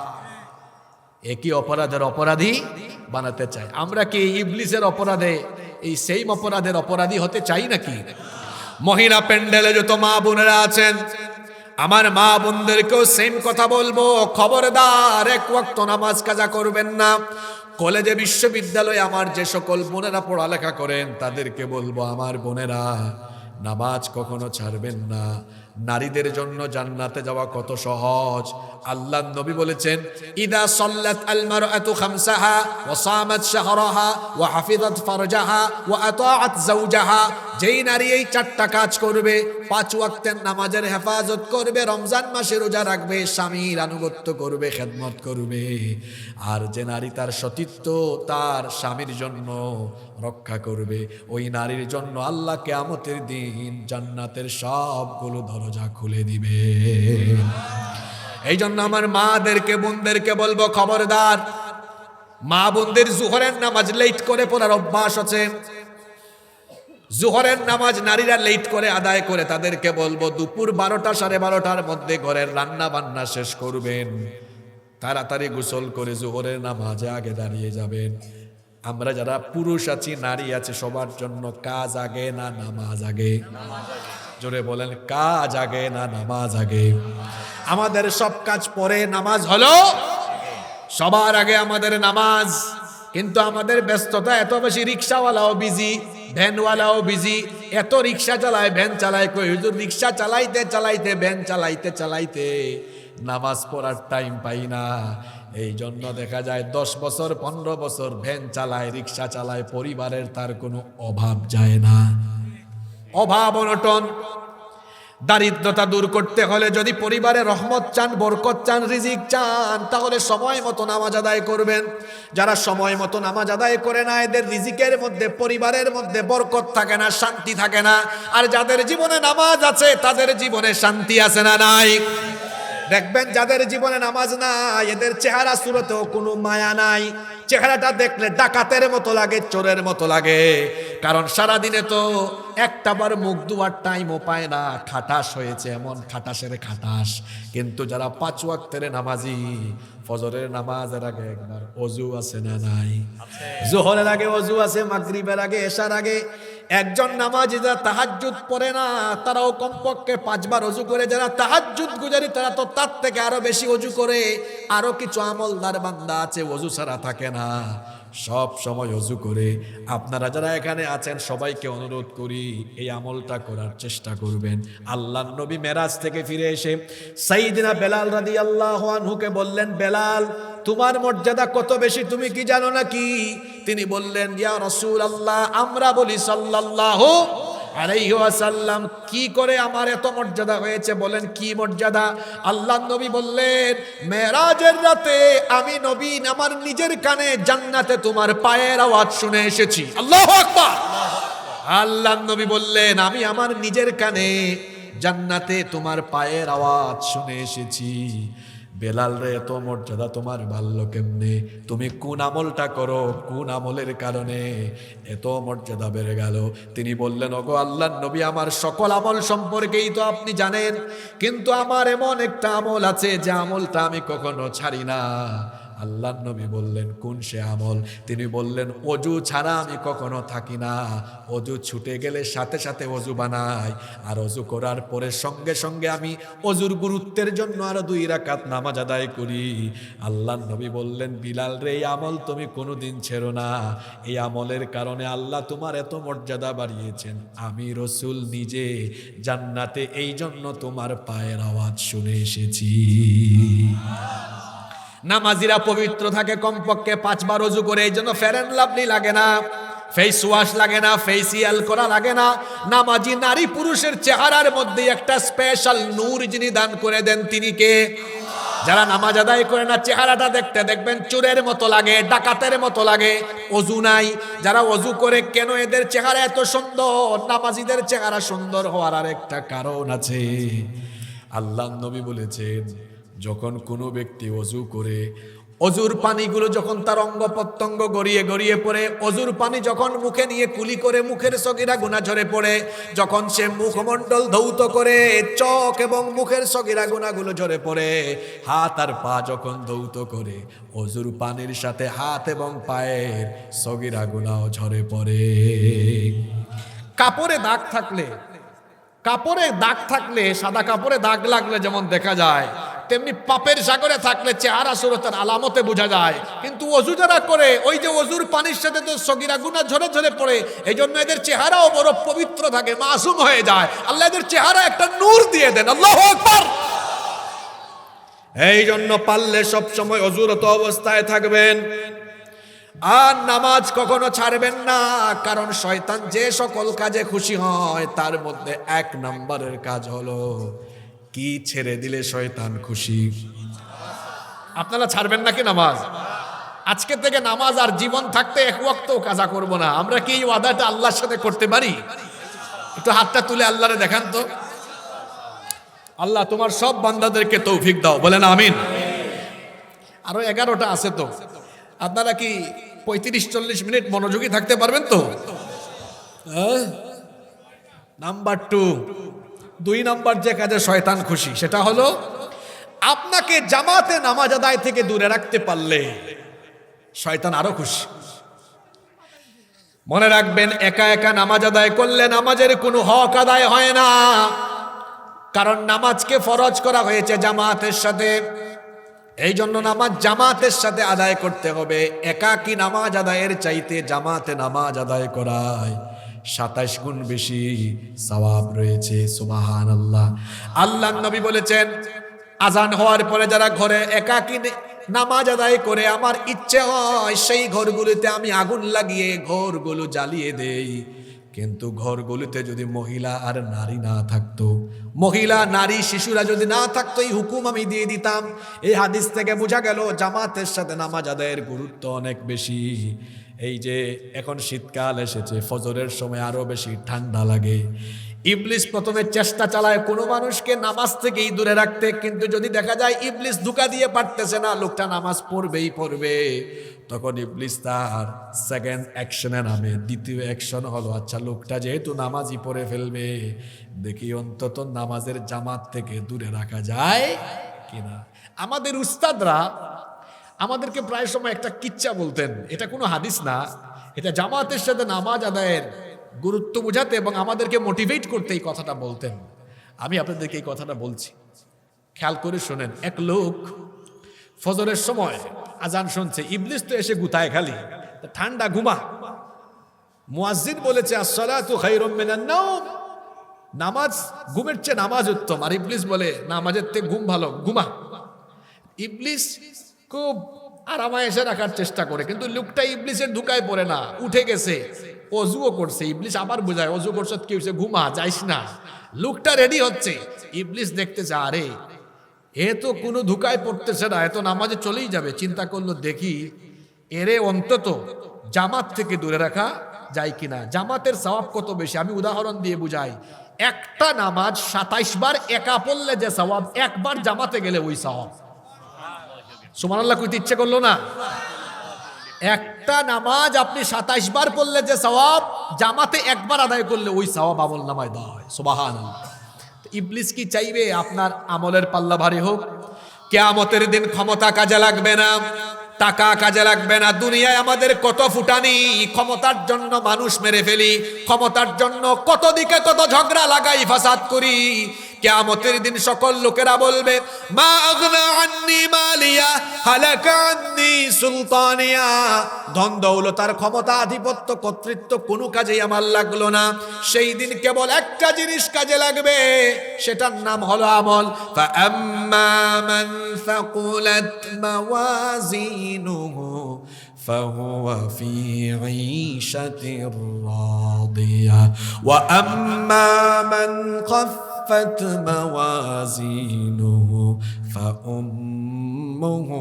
একই অপরাধের অপরাধী বানাতে চায়। আমরা কি ইবলিসের অপরাধে, এই সেম অপরাধের অপরাধী হতে চাই নাকি? মহিলা প্যান্ডেলে যত মা বোনেরা আছেন, আমার মা বোনদেরকেও সেম কথা বলবো, খবরদার 1 ওয়াক্ত নামাজ কাজা করবেন না। কলেজে বিশ্ববিদ্যালয়ে আমার যে সকল বোনেরা পড়ালেখা করেন তাদেরকে বলবো, আমার বোনেরা নামাজ কখনো ছাড়বেন না। নারীদের জন্য জান্নাতে যাওয়া কত সহজ। আল্লাহর নবী বলেছেন, ইদা সাল্লাত আল মারআতু খামসাহা ওয়া সামাত শাহরাহা ওয়া হাফিজাত ফারজাহা ওয়া আতাআত যাওজাহা, যেই নারী এই 4টা কাজ করবে, 5 ওয়াক্তের নামাজের হেফাজত করবে, রমজান মাসে রোজা রাখবে, স্বামীর আনুগত্য করবে, খেদমত করবে, আর যে নারী তার সতীত্ব তার স্বামীর জন্য রক্ষা করবে, ওই নারীর জন্য আল্লাহ কিয়ামতের দিন জান্নাতের সবগুলো দরজা খুলে দিবে। এই জন্য আমার মাদেরকে বোনদেরকে বলবো, খবরদার। মা বোনদের জোহরের নামাজ লেট করে পড়ার অভ্যাস আছে। জোহরের নামাজ নারীরা লেট করে আদায় করে, তাদেরকে বলবো দুপুর 12টা 12:30টার মধ্যে ঘরের রান্না বান্না শেষ করবেন, তাড়াতাড়ি গোসল করে জোহরের নামাজে আগে দাঁড়িয়ে যাবেন। আমরা যারা পুরুষ আছি, নারী আছে, সবার জন্য কাজ আগে না নামাজ আগে? জোরে বলেন, কাজ আগে না নামাজ আগে? আমাদের সব কাজ পরে, নামাজ হলো সবার আগে আমাদের নামাজ। কিন্তু আমাদের ব্যস্ততা এত বেশি, রিক্সাওয়ালাও বিজি, ভ্যানওয়ালাও বিজি, এত রিক্সা চালায়, ভ্যান চালায়, কই হুজুর রিক্সা চালাইতে চালাইতে, ভ্যান চালাইতে চালাইতে নামাজ পড়ার টাইম পাই না। এই জন্য দেখা যায় 10 বছর 15 বছর ভ্যান চালায়, রিক্সা চালায়, পরিবারের তার কোনো অভাব যায় না। অভাব অনটন দারিদ্রতা দূর করতে হলে যদি পরিবারে রহমত চান, বরকত চান, রিজিক চান, তাহলে সময় মতো নামাজ আদায় করবেন। যারা সময় মতো নামাজ আদায় করে না, এদের রিজিকের মধ্যে, পরিবারের মধ্যে বরকত থাকে না, শান্তি থাকে না। আর যাদের জীবনে নামাজ আছে তাদের জীবনে শান্তি আছে না নাই? দেখবেন যাদের জীবনে নামাজ নাই, এদের চেহারা সুরতেও কোনো মায়া নাই। চেহারাটা দেখলে ডাকাতের মতো লাগে, চোরের মতো লাগে। কারণ সারাদিনে তো একটা বার মুখ ধোয়ার টাইমও পায় না, খাটাস হয়েছে, এমন খাটাসের খাটাস। কিন্তু যারা 5 ওয়াক্তের নামাজি, ফজরের নামাজের আগে একবার ওযু আছে না নাই? যোহরের আগে ওযু আছে, মাগরিবের আগে, এশার আগে। একজন নামাজি যারা তাহাজ্জুদ পড়ে না, তারাও কমপক্ষে 5 বার ওযু করে। যারা তাহাজ্জুদ গুজারি তারা তো তার থেকে আরো বেশি ওযু করে। আরো কিছু আমলদার বান্দা আছে ওযু ছাড়া থাকে না, সব সময় ওযু করে। আপনারা যারা এখানে আছেন সবাইকে অনুরোধ করি এই আমলটা করার চেষ্টা করবেন। আল্লাহর নবী মেরাজ থেকে ফিরে এসে সাইয়্যিদিনা বেলাল রাদিয়াল্লাহু আনহুকে বললেন, বেলাল তোমার মর্যাদা কত বেশি তুমি কি জানো নাকি? তিনি বললেন, ইয়া রাসূলুল্লাহ, আমরা বলি সাল্লাল্লাহু আলাইহি ওয়াসাল্লাম। কি করে আমার এত মর্যাদা হয়েছে? বলেন কি মর্যাদা? আল্লাহর নবী বললেন, মেরাজের রাতে আমি নবী আমার নিজের কানে জান্নাতে তোমার পায়ের আওয়াজ শুনে এসেছি। আল্লাহু আকবার। আল্লাহর নবী বললেন, আমি আমার নিজের কানে জান্নাতে তোমার পায়ের আওয়াজ শুনে এসেছি। বেলাল রে, এত মর্যাদা তোমার বাল্য কেমনে? তুমি কোন আমলটা করো, কোন আমলের কারণে এত মর্যাদা বেড়ে গেল? তিনি বললেন, ওগো আল্লাহর নবী, আমার সকল আমল সম্পর্কেই তো আপনি জানেন, কিন্তু আমার এমন একটা আমল আছে যে আমলটা আমি কখনো ছাড়ি না। আল্লাহর নবী বললেন, কোন সে আমল? তিনি বললেন, ওযু ছাড়া আমি কখনো থাকি না। ওযু ছুটে গেলে সাথে সাথে ওযু বানাই, আর ওযু করার পরে সঙ্গে সঙ্গে আমি ওযুর গুরুত্বের জন্য আরো 2 রাকাত নামাজ আদায় করি। আল্লাহর নবী বললেন, বিলাল রে, এই আমল তুমি কোনোদিন ছেড়ো না। এই আমলের কারণে আল্লাহ তোমার এত মর্যাদা বাড়িয়েছেন। আমি রাসূল নিজে জান্নাতে এই জন্য তোমার পায়ের আওয়াজ শুনে এসেছি। নামাজিরা পবিত্র থাকে কমপক্ষে 5 বার ওযু করে। এই জন্য ফেয়ার এন্ড লাভলি লাগে না, ফেস ওয়াশ লাগে না, ফেসিয়াল করা লাগে না। নামাজি নারী পুরুষের চেহারার মধ্যে একটা স্পেশাল নূর যিনি দান করে দেন, তিনি কে? যারা নামাজ আদায় করে না, চেহারাটা দেখতে দেখবেন চোরের মতো লাগে, ডাকাতের মতো লাগে, ওযু নাই। যারা ওযু করে, কেন এদের চেহারা এত সুন্দর? নামাজিদের চেহারা সুন্দর হওয়ার আর একটা কারণ আছে। আল্লাহর নবী বলেছেন, যখন কোনো ব্যক্তি ওযু করে, অজুর পানিগুলো যখন তার অঙ্গ প্রত্যঙ্গ গড়িয়ে গড়িয়ে পড়ে, অজুর পানি যখন মুখে নিয়ে কুলি করে মুখের সগীরা গুনাহ ঝরে পড়ে, যখন সে মুখমণ্ডল ধৌত করে, চোখ এবং মুখের সগীরা গুনাহগুলো ঝরে পড়ে, হাত আর পা যখন ধৌত করে, অজুর পানির সাথে হাত এবং পায়ের সগীরা গুনাহ ঝরে পড়ে। কাপড়ে দাগ থাকলে, সাদা কাপড়ে দাগ লাগলে যেমন দেখা যায়, তেমনি পাপের সাগরে থাকলে চেহারা সুরতের আলামতে বোঝা যায়। কিন্তু ওযু যারা করে, ওই যে ওযুর পানির সাথে তো সগীরা গুনাহ ঝরে ঝরে পড়ে, এই জন্য এদের চেহারাও বড় পবিত্র থাকে, মাসুম হয়ে যায়। আল্লাহ এদের চেহারা একটা নূর দিয়ে দেন। আল্লাহু আকবার। এই জন্য পারলে সব সময় ওযুরত অবস্থায় থাকবেন, আর নামাজ কখনো ছাড়বেন না। কারণ শয়তান যে সকল কাজে খুশি হয়, তার মধ্যে 1 নম্বরের কাজ হলো কি ছেড়ে দিলে শয়তান খুশি? আপনারা ছাড়বেন নাকি নামাজ? আজকে থেকে নামাজ আর জীবন থাকতে 1 ওয়াক্তও কাজা করব না। আমরা কি এই ওয়াদাটা আল্লাহর সাথে করতে পারি? একটু হাতটা তুলে আল্লাহরে দেখান তো। আল্লাহ তোমার সব বান্দাদেরকে তৌফিক দাও, বলেন আমিন। আরো 11টা আছে তো, আপনারা কি 35-40 মিনিট মনোযোগী থাকতে পারবেন তো? নাম্বার 2 নাম্বার যে কাজে শয়তান খুশি, সেটা হলো আপনাকে জামাতে নামাজ আদায় থেকে দূরে রাখতে পারলে শয়তান আরো খুশি। মনে রাখবেন, একা একা নামাজ আদায় করলে নামাজের কোনো হক আদায় হয় না। কারণ নামাজকে ফরজ করা হয়েছে জামাতের সাথে, এই জন্য নামাজ জামাতের সাথে আদায় করতে হবে। একাকী নামাজ আদায়ের চাইতে জামাতে নামাজ আদায় করায় 27 গুণ বেশি সওয়াব রয়েছে। সুবহানাল্লাহ। আল্লাহর নবী বলেছেন, আজান হওয়ার পরে যারা ঘরে একাকী নামাজ আদায় করে আমার ইচ্ছে হয় সেই ঘরগুলিতে আমি আগুন লাগিয়ে ঘরগুলো জ্বালিয়ে দেই। কিন্তু ঘরগুলিতে যদি মহিলা আর নারী না থাকতো, মহিলা নারী শিশুরা যদি না থাকতো, এই হুকুম আমি দিয়ে দিতাম। এই হাদিস থেকে বোঝা গেল জামাতের সাথে নামাজ আদায়ের গুরুত্ব অনেক বেশি। এই যে এখন শীতকাল এসেছে, ফজরের সময় আরো বেশি ঠান্ডা লাগে। ইবলিস প্রথমে চেষ্টা চালায় কোনো মানুষকে নামাজ থেকেই দূরে রাখতে, কিন্তু যদি দেখা যায় ইবলিস ধোঁকা দিয়ে পারতেছে না, লোকটা নামাজ পড়বেই পড়বে, তখন ইবলিস তার সেকেন্ড অ্যাকশনে নামে। দ্বিতীয় অ্যাকশন হলো, আচ্ছা লোকটা যেহেতু নামাজই পড়ে ফেলবে, দেখি অন্তত নামাজের জামাত থেকে দূরে রাখা যায় কিনা। আমাদের উস্তাদরা আমাদেরকে প্রায় সময় একটা কিচ্ছা বলতেন, এটা কোনো হাদিস না, এটা জামাতের সাথে নামাজ আদায়ের গুরুত্ব বোঝাতে এবং আমাদেরকে মোটিভেট করতে এই কথাটা বলতেন। আমি আপনাদেরকে এই কথাটা বলছি, খেয়াল করে শোনেন। এক লোক ফজরের সময় আজান শুনছে, ইবলিস তো এসে গুতায় খালি, ঠান্ডা ঘুমা। মুয়াজ্জিন বলেছে আসসালাতু খায়রুম মিনান নাওম, নামাজ ঘুমের চেয়ে নামাজ উত্তম। আর ইবলিস বলে নামাজের থেকে ঘুম ভালো, ঘুমা। ইবলিস খুব আরামায়েশে রাখার চেষ্টা করে, কিন্তু লোকটা ইবলিসের ধোঁকায় পড়ে না, উঠে গেছে, অজুও করছে। ইবলিস আবার বোঝায়, অজু করছ কি হয়েছে, ঘুমা, যাইস না। লোকটা রেডি হচ্ছে, ইবলিস দেখতেছে আরে এ তো কোনো ধোঁকায় পড়তেছে না, এ তো নামাজে চলেই যাবে। চিন্তা করলো দেখি এরে অন্তত জামাত থেকে দূরে রাখা যায় কিনা। জামাতের সওয়াব কত বেশি আমি উদাহরণ দিয়ে বুঝাই। একটা নামাজ 27 বার একা পড়লে যে সওয়াব, একবার জামাতে গেলে ওই সওয়াব। সুবহানাল্লাহ কইতে ইচ্ছে করলো না? একটা নামাজ আপনি 27 বার পড়লে যে সওয়াব, জামাতে একবার আদায় করলে ওই সওয়াব আমল নামায় দেওয়া হয়। সুবহানাল্লাহ। ইবলিস কি চাইবে আপনার আমলের পাল্লা ভারী হোক? কিয়ামতের দিন ক্ষমতা কাজে লাগবে না, টাকা কাজে লাগবে না। দুনিয়ায় আমাদের কত ফুটানি, ক্ষমতার জন্য মানুষ মেরে ফেলি, ক্ষমতার জন্য কত দিকে কত ঝগড়া লাগাই, ফাসাদ করি। কিয়ামতের দিন সকল লোকেরা বলবে মা আগনা আন্নি মালিয়া হালাকা আন্নি সুলতানিয়া, ধন দৌলত আর ক্ষমতা আধিপত্য কর্তৃত্ব কোনো কাজেই আমার লাগলো না। সেই দিন কেবল একটা জিনিস কাজে লাগবে, সেটার নাম হলো আমল। ফাআম্মা মান সাকুলাত মাওয়াজিনুহু ফাহুয়া ফি ঈশাতির রাদিয়া ওয়া আম্মা মান খাফফাত মাওয়াজিনুহু ফাউম্মুহু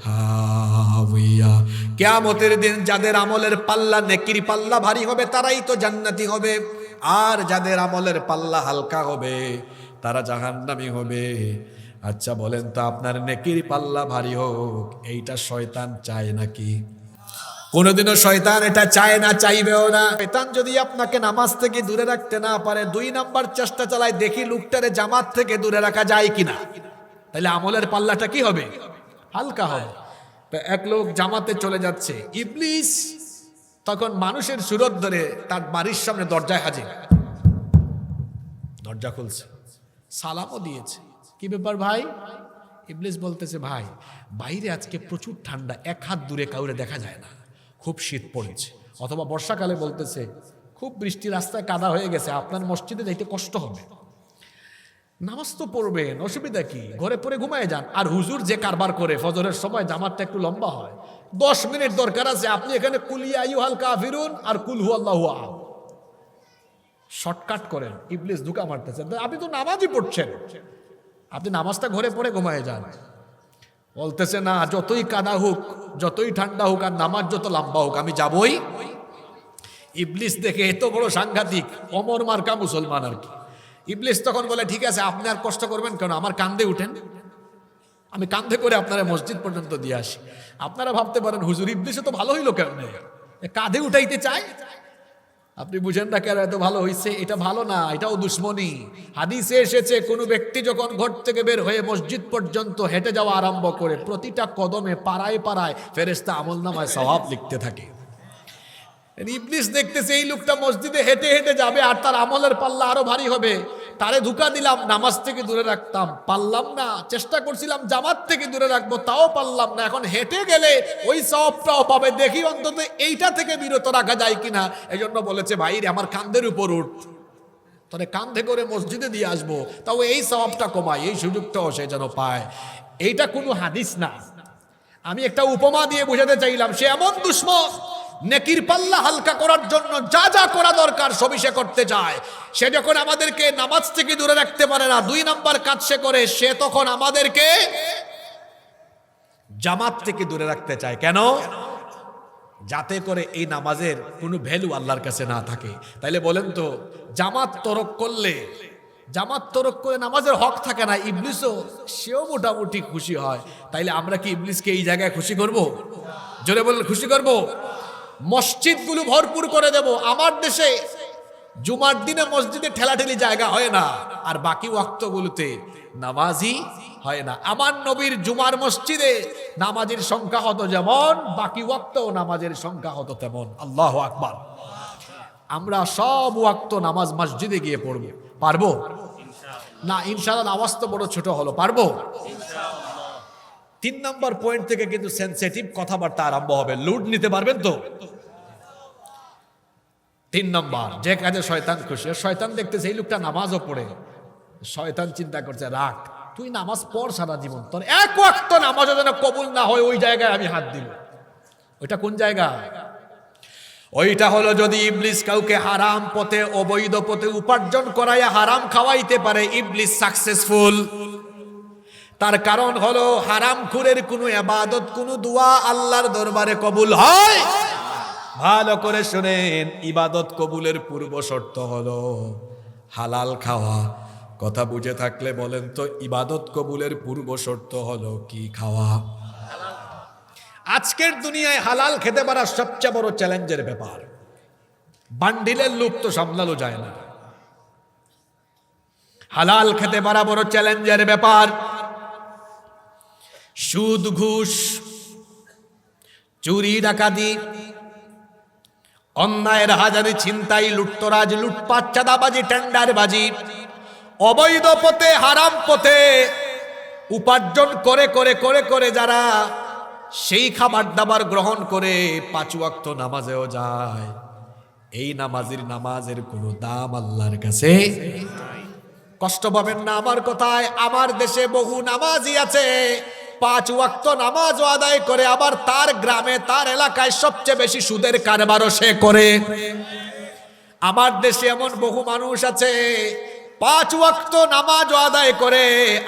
হাওিয়া। কিয়ামতের দিন যাদের আমলের পাল্লা, নেকির পাল্লা ভারী হবে তারাই তো জান্নাতি হবে, আর যাদের আমলের পাল্লা হালকা হবে তারা জাহান্নামী হবে। আচ্ছা বলেন তো, আপনার নেকির পাল্লা ভারী হোক, এইটা শয়তান চায় নাকি? কোনোদিনও শয়তান এটা চায় না, চাইবেও না। শয়তান যদি আপনাকে নামাজ থেকে দূরে রাখতে না পারে, 2 নাম্বার চেষ্টা চালায়, দেখি লোকটারে জামাত থেকে দূরে রাখা যায় কিনা। তাহলে আমলের পাল্লাটা কি হবে? হালকা হবে। তো এক লোক জামাতে চলে যাচ্ছে, ইবলিস তখন মানুষের সুরত ধরে তার বাড়ির সামনে দরজায় হাজির। দরজা খুলছে, সালামও দিয়েছে। কি ব্যাপার ভাই? ইবলিস বলতেছে ভাই বাইরে আজকে প্রচুর ঠান্ডা, 1 হাত দূরে কাউরে দেখা যায় না, খুব শীত পড়েছে। অথবা বর্ষাকালে বলতেছে খুব বৃষ্টি, রাস্তায় কাদা হয়ে গেছে, আপনার মসজিদে যাইতে কষ্ট হবে। নামাজ তো পড়বেন, অসুবিধা কি, ঘরে পড়ে ঘুমায় যান। আর হুজুর যে কারবার করে ফজরের সময় জামাতটা একটু লম্বা হয়, 10 মিনিট দরকার আছে, আপনি এখানে কুল ইয়া আইয়ুহাল কাফিরুন আর কুল হুয়াল্লাহু আহাদ শর্টকাট করেন। ইবলিস ধোঁকা মারতেছে, আপনি তো নামাজই পড়ছেন, আপনি নামাজটা ঘরে পড়ে ঘুমায় যান। বলতেছে না, যতই কাদা হোক, যতই ঠান্ডা হোক, আর নামাজ যত লম্বা হোক, আমি যাবই। ইবলিস দেখে এত বড় সাংঘাতিক, অমর মার্কা মুসলমান আর কি। ইবলিস তখন বলে ঠিক আছে, আপনি আর কষ্ট করবেন কেন, আমার কাঁধে উঠেন, আমি কাঁধে করে আপনারা মসজিদ পর্যন্ত দিয়ে আসি। আপনারা ভাবতে পারেন হুজুর ইবলিসে তো ভালো হইলো কেন, কাঁধে উঠাইতে চায়। আপনি বুঝেন না কেন এত ভালো হইছে? এটা ভালো না, এটাও দুশ্মনী। হাদিসে এসেছে কোন ব্যক্তি যখন ঘর থেকে বের হয়ে মসজিদ পর্যন্ত হেঁটে যাওয়া আরম্ভ করে, প্রতিটা কদমে পাড়ায় পাড়ায় ফেরেশতা আমলনামায় সওয়াব লিখতে থাকে। ইবলিস দেখতেছে এই লোকটা মসজিদে হেঁটে হেঁটে যাবে আর তার আমলের পাল্লা আরো ভারী হবে। তারে ধোঁকা দিলাম, নামাজ থেকে দূরে রাখতাম, পারলাম না। চেষ্টা করছিলাম জামাত থেকে দূরে রাখবো, তাও পারলাম না। এখন হেঁটে গেলে ওই সওয়াবটাও পাবে, দেখি অন্তত এইটা থেকে বিরত রাখা যায় কিনা। এই জন্য বলেছে ভাই রে, আমার কাঁধের উপর উঠ, তাহলে কাঁধে করে মসজিদে দিয়ে আসবো, তাও এই সওয়াবটা কমায়, এই সুযোগটাও সে যেন পায়। এইটা কোনো হাদিস না, আমি একটা উপমা দিয়ে বোঝাতে চাইলাম, সে এমন দুশ্মন, নেকির পাল্লা হালকা করার জন্য যা যা করা দরকার সবই সে করতে চায়। সে যখন আমাদেরকে নামাজ থেকে দূরে রাখতে পারে না, 2 নাম্বার কাজ সে করে, সে তখন আমাদেরকে জামাত থেকে দূরে রাখতে চায়। কেন? যাতে করে এই নামাজের কোনো ভ্যালু আল্লাহর কাছে না থাকে। তাইলে বলেন তো, জামাত তরক করলে নামাজের হক থাকে না, ইবলিসও সেও মোটামুটি খুশি হয়। তাইলে আমরা কি ইবলিসকে এই জায়গায় খুশি করব? জোরে বললে খুশি করব? মসজিদগুলো ভরপুর করে দেব। আমার দেশে জুমার দিনে মসজিদে ঠেলাঠেলি জায়গা হয় না, আর বাকি ওয়াক্তগুলোতে নামাজই হয় না। আমার নবীর জুমার মসজিদে নামাজের সংখ্যা হতো যেমন, বাকি ওয়াক্তও নামাজের সংখ্যা হতো তেমন। আল্লাহু আকবার। আমরা সব ওয়াক্ত নামাজ মসজিদে গিয়ে পড়ব, পারবো না? ইনশাআল্লাহ। আওয়াজ তো বড় ছোট হলো, পারবো? 3 নম্বর পয়েন্ট থেকে কিন্তু সেনসিটিভ কথাবার্তা আরম্ভ হবে। লুড নিতে পারবেন তো? 3 নম্বর, যে কাজে শয়তান খুশি। শয়তান দেখতেছে এই লোকটা নামাজও পড়ে, শয়তান চিন্তা করছে, রাখ তুই নামাজ পড় সারা জীবন, তোর এক ওয়াক্ত নামাজও যেন কবুল না হয়, ওই জায়গায় আমি হাত দিব। ওইটা কোন জায়গা? ওইটা হলো যদি ইবলিস কাউকে হারাম পথে, অবৈধ পথে উপার্জন করাইয়া হারাম খাওয়াইতে পারে, ইবলিস সাকসেসফুল। তার কারণ হলো হারামখোরের কোনো ইবাদত, কোনো দোয়া আল্লাহর দরবারে কবুল হয়। ভালো করে শুনেন, ইবাদত কবুলের পূর্ব শর্ত হলো হালাল খাওয়া। কথা বুঝে থাকলে বলেন তো, ইবাদত কবুলের পূর্ব শর্ত হলো কি? খাওয়া। আজকের দুনিয়ায় হালাল খেতে পারা সবচেয়ে বড় চ্যালেঞ্জের ব্যাপার। বান্ডিলের লোভ তো সামলানো যায় না, হালাল খেতে পারা বড় চ্যালেঞ্জের ব্যাপার। সুদ, ঘুষ, চুরি, ডাকাতি, অন্যায়ের হাজারি, ছিনতাই, লুটতরাজ, লুটপাট, চাঁদাবাজি, টেন্ডারবাজি, অবৈধ পথে, হারাম পথে উপার্জন করে করে করে করে যারা সেই খাবার দাবার গ্রহণ করে 5 ওয়াক্ত নামাজেও যায়, এই নামাজের কোনো দাম আল্লাহর কাছে। কষ্ট পাবেন না আমার কথায়। আমার দেশে বহু নামাজি আছে, 5 ওয়াক্ত নামাজও আদায় করে, আবার তার গ্রামে, তার এলাকায় সবচেয়ে বেশি সুদের কারবারও সে করে। আমার দেশে এমন বহু মানুষ আছে, 5 ওয়াক্ত নামাজও আদায় করে,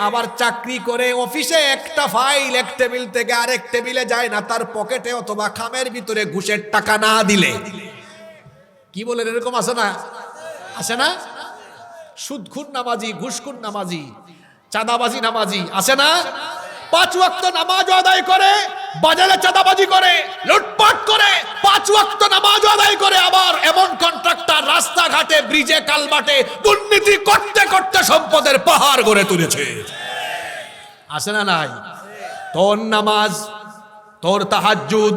আবার চাকরি করে, অফিসে একটা ফাইল এক টেবিল থেকে আরেক টেবিলে যায় না, তার পকেটে অথবা খামের ভিতরে ঘুষের টাকা না দিলে। কি বলেন, এরকম আছে না? আছে না? সুদখুর নামাজি, ঘুষখুর নামাজি, চাঁদাবাজি নামাজি আছে না? 5 ওয়াক্ত নামাজ আদায় করে, বাজারে চাঁদাবাজি করে, লুটপাট করে, 5 ওয়াক্ত নামাজ আদায় করে, আবার এমন কন্ট্রাক্টর রাস্তাঘাটে, ব্রিজে, কালবাটে দুর্নীতি করতে করতে সম্পদের পাহাড় গড়ে তুলেছে। আছে না নাই? তোর নামাজ, তোর তাহাজ্জুদ,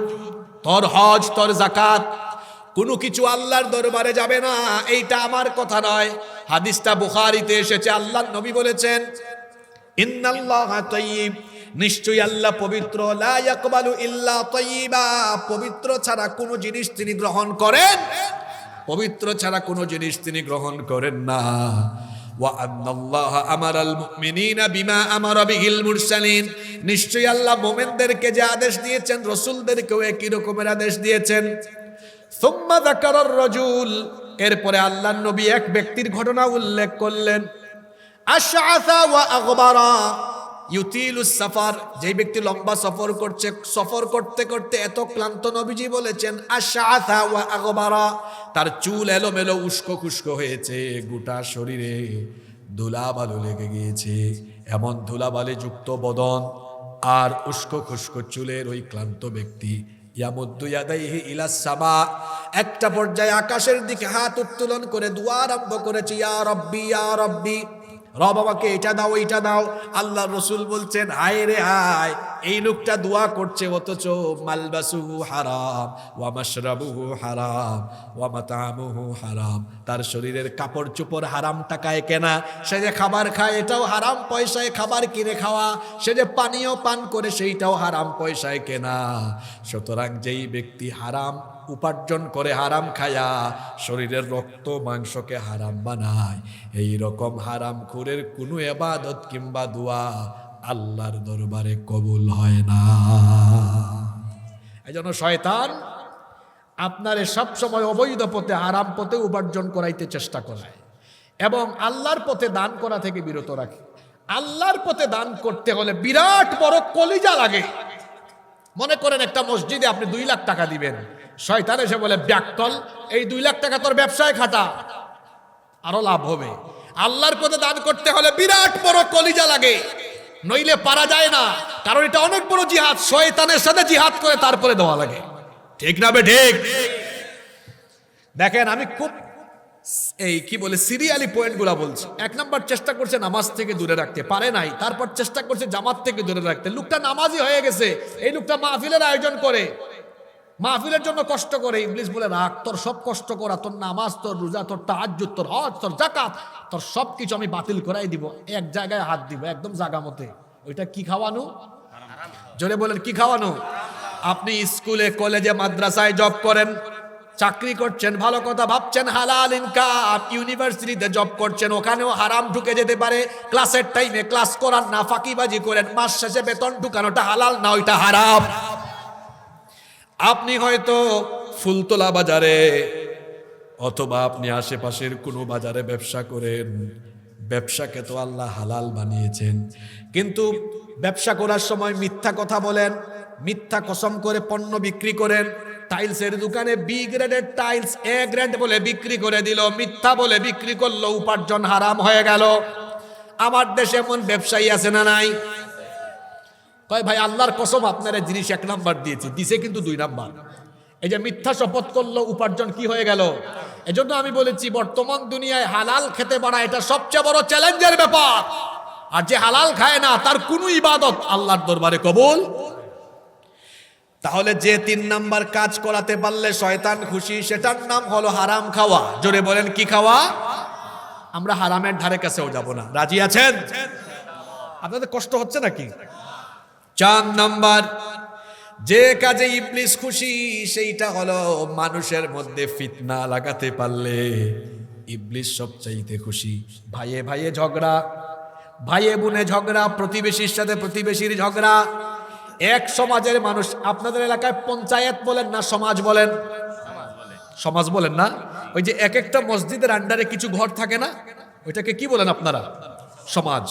তোর হজ, তোর যাকাত, কোনো কিছু আল্লাহর দরবারে যাবে না। এইটা আমার কথা নয়, হাদিসটা বুখারীতে এসেছে। আল্লাহর নবী বলেছেন, ইন্নাল্লাহা তাইয়্যিব, নিশ্চয়ই আল্লাহ পবিত্র, লা ইয়াকবালু ইল্লা তাইয়্যিবা, পবিত্র ছাড়া কোনো জিনিস তিনি গ্রহণ করেন, পবিত্র ছাড়া কোনো জিনিস তিনি গ্রহণ করেন না। ওয়া আন্নাল্লাহা আমারাল মুমিনিনা বিমা আমারা বিহিল মুরসালিন, নিশ্চয়ই আল্লাহ মুমিনদেরকে যে আদেশ দিয়েছেন, রাসূলদেরকেও একই রকমের আদেশ দিয়েছেন। সুম্মা যাকারার রাজুল, এরপরে আল্লাহর নবী এক ব্যক্তির ঘটনা উল্লেখ করলেন। আশআসা ওয়া আগবারা ইউতিলুস সাফার, যে ব্যক্তি লম্বা সফর করছে, সফর করতে করতে এত ক্লান্ত, নবীজি বলেছেন আশআসা ওয়া আগবারা, তার চুল এলোমেলো, উস্কো খুস্কো হয়েছে, গোটা শরীরে ধুলাবালু লেগে গিয়েছে, এমন ধুলাবালি যুক্ত বদন আর উস্কো খুস্কো চুলের ওই ক্লান্ত ব্যক্তি ইয়ামুদ্দু ইয়াদাইহি ইলাস সামা, একটা পর্যায়ে আকাশের দিকে হাত উত্তোলন করে দোয়া আরম্ভ করেছে, ইয়া রাব্বি, ইয়া রাব্বি, রব আমাকে এটা দাও, এইটা দাও। আল্লাহ রসুল বলছেন, হায় রে হায়, এই লোকটা দোয়া করছে, অথচ মালবাসুহু হারাম ওয়া মাশরাবুহু হারাম ওয়া মাতামুহু হারাম, তার শরীরের কাপড় চোপড় হারাম টাকায় কেনা, সে যে খাবার খায় এটাও হারাম পয়সায় খাবার কিনে খাওয়া, সে যে পানীয় পান করে সেইটাও হারাম পয়সায় কেনা। সুতরাং যেই ব্যক্তি হারাম উপার্জন করে, হারাম খায়া শরীরের রক্ত মাংসকে হারাম বানায়, এই রকম হারাম খুরের কোনো ইবাদত কিংবা দোয়া আল্লাহর দরবারে কবুল হয় না। এই জন্য শয়তান আপনারে সবসময় অবৈধ পথে, হারাম পথে উপার্জন করাইতে চেষ্টা করায় এবং আল্লাহর পথে দান করা থেকে বিরত রাখে। আল্লাহর পথে দান করতে হলে বিরাট বড় কলিজা লাগে। মনে করেন একটা মসজিদে আপনি 2 লাখ টাকা দিবেন, শয়তান এসে বলে ব্যাককল, এই 2 লাখ টাকা তোর ব্যবসায় খাটা, আরো লাভ হবে। আল্লাহর পথে দান করতে হলে বিরাট বড় কলিজা লাগে, নইলে পারা যায় না। কারণ এটা অনেক বড় জিহাদ, শয়তানের সাথে জিহাদ করে তারপরে দেওয়া লাগে। ঠিক না বে ঠিক? দেখেন আমি খুব সিরিয়ালি পয়েন্টগুলো বলছি। 1 নাম্বার, চেষ্টা করছে নামাজ থেকে দূরে রাখতে, পারে নাই। তারপর চেষ্টা করছে জামাত থেকে দূরে রাখতে। লোকটা নামাজি হয়ে গেছে, এই লোকটা মাহফিলের আয়োজন করে, মাহফিলের জন্য কষ্ট করে। ইবলিস বলে রাখ, তোর সব কষ্ট করা, তোর নামাজ, তোর রোজা, তোর তাহাজ্জুদ, তোর হজ, তোর যাকাত, তোর সবকিছু আমি বাতিল করাই দিব, এক জায়গায় হাত দিব, একদম জায়গা মতে। ওইটা কি খাওয়ানো? জোরে বলেন কি খাওয়ানো? আপনি স্কুলে, কলেজে, মাদ্রাসায় জব করেন, চাকরি করছেন, ভালো কথা ভাবছেন, হালাল ইনকাম। ইউনিভার্সিটিতে জব করছেন, ওখানেও হারাম ঢুকে যেতে পারে। ক্লাসের টাইমে ক্লাস করান না, ফাঁকিবাজি করেন, মাস শেষে বেতন ঢুকানোটা হালাল না, ওইটা হারাম। আপনি হয়তো ফুলতলা বাজারে অথবা আপনি আশেপাশের কোনো বাজারে ব্যবসা করেন, ব্যবসাকে তো আল্লাহ হালাল বানিয়েছেন, কিন্তু ব্যবসা করার সময় মিথ্যা কথা বলেন, মিথ্যা কসম করে পণ্য বিক্রি করেন। টাইলসের দোকানে বি গ্রেডের টাইলস এ গ্রেড বলে বিক্রি করে দিল, মিথ্যা বলে বিক্রি করলো, উপার্জন হারাম হয়ে গেল। আমার দেশে এমন ব্যবসায়ী আছে না নাই? কয় ভাই আল্লাহর কসম আপনারা জিনিস 1 নাম্বার দিয়েছে, দিছে কিন্তু 2 নাম্বার। এই যে মিথ্যা শপথ করলো, উপার্জন কি হয়ে গেল? এজন্য আমি বলেছি বর্তমান দুনিয়ায় হালাল খেতে পারা এটা সবচেয়ে বড় চ্যালেঞ্জের ব্যাপার। আর যে হালাল খায় না তার কোনো ইবাদত আল্লাহর দরবারে কবুল। তাহলে যে 3 নাম্বার কাজ করাতে পারলে শয়তান খুশি, সেটার নাম হলো হারাম খাওয়া। জোরে বলেন কি খাওয়া? আমরা হারামের ধারে কাছেও যাব না। রাজি আছেন? আপনাদের কষ্ট হচ্ছে নাকি? 4 নাম্বার, যে কাজে ইবলিস খুশি সেইটা হলো মানুষের মধ্যে ফিতনা লাগাতে পারলে ইবলিস সবচাইতে খুশি। ভাইয়ে ভাইয়ে ঝগড়া, ভাইয়ে বোনে ঝগড়া, প্রতিবেশীর সাথে প্রতিবেশীর ঝগড়া। এক সমাজের মানুষ, আপনাদের এলাকায় পঞ্চায়েত বলেন না সমাজ বলেন? সমাজ বলেন না? ওই যে এক একটা মসজিদের আন্ডারে কিছু ঘর থাকে না, ওইটাকে কি বলেন আপনারা? সমাজ।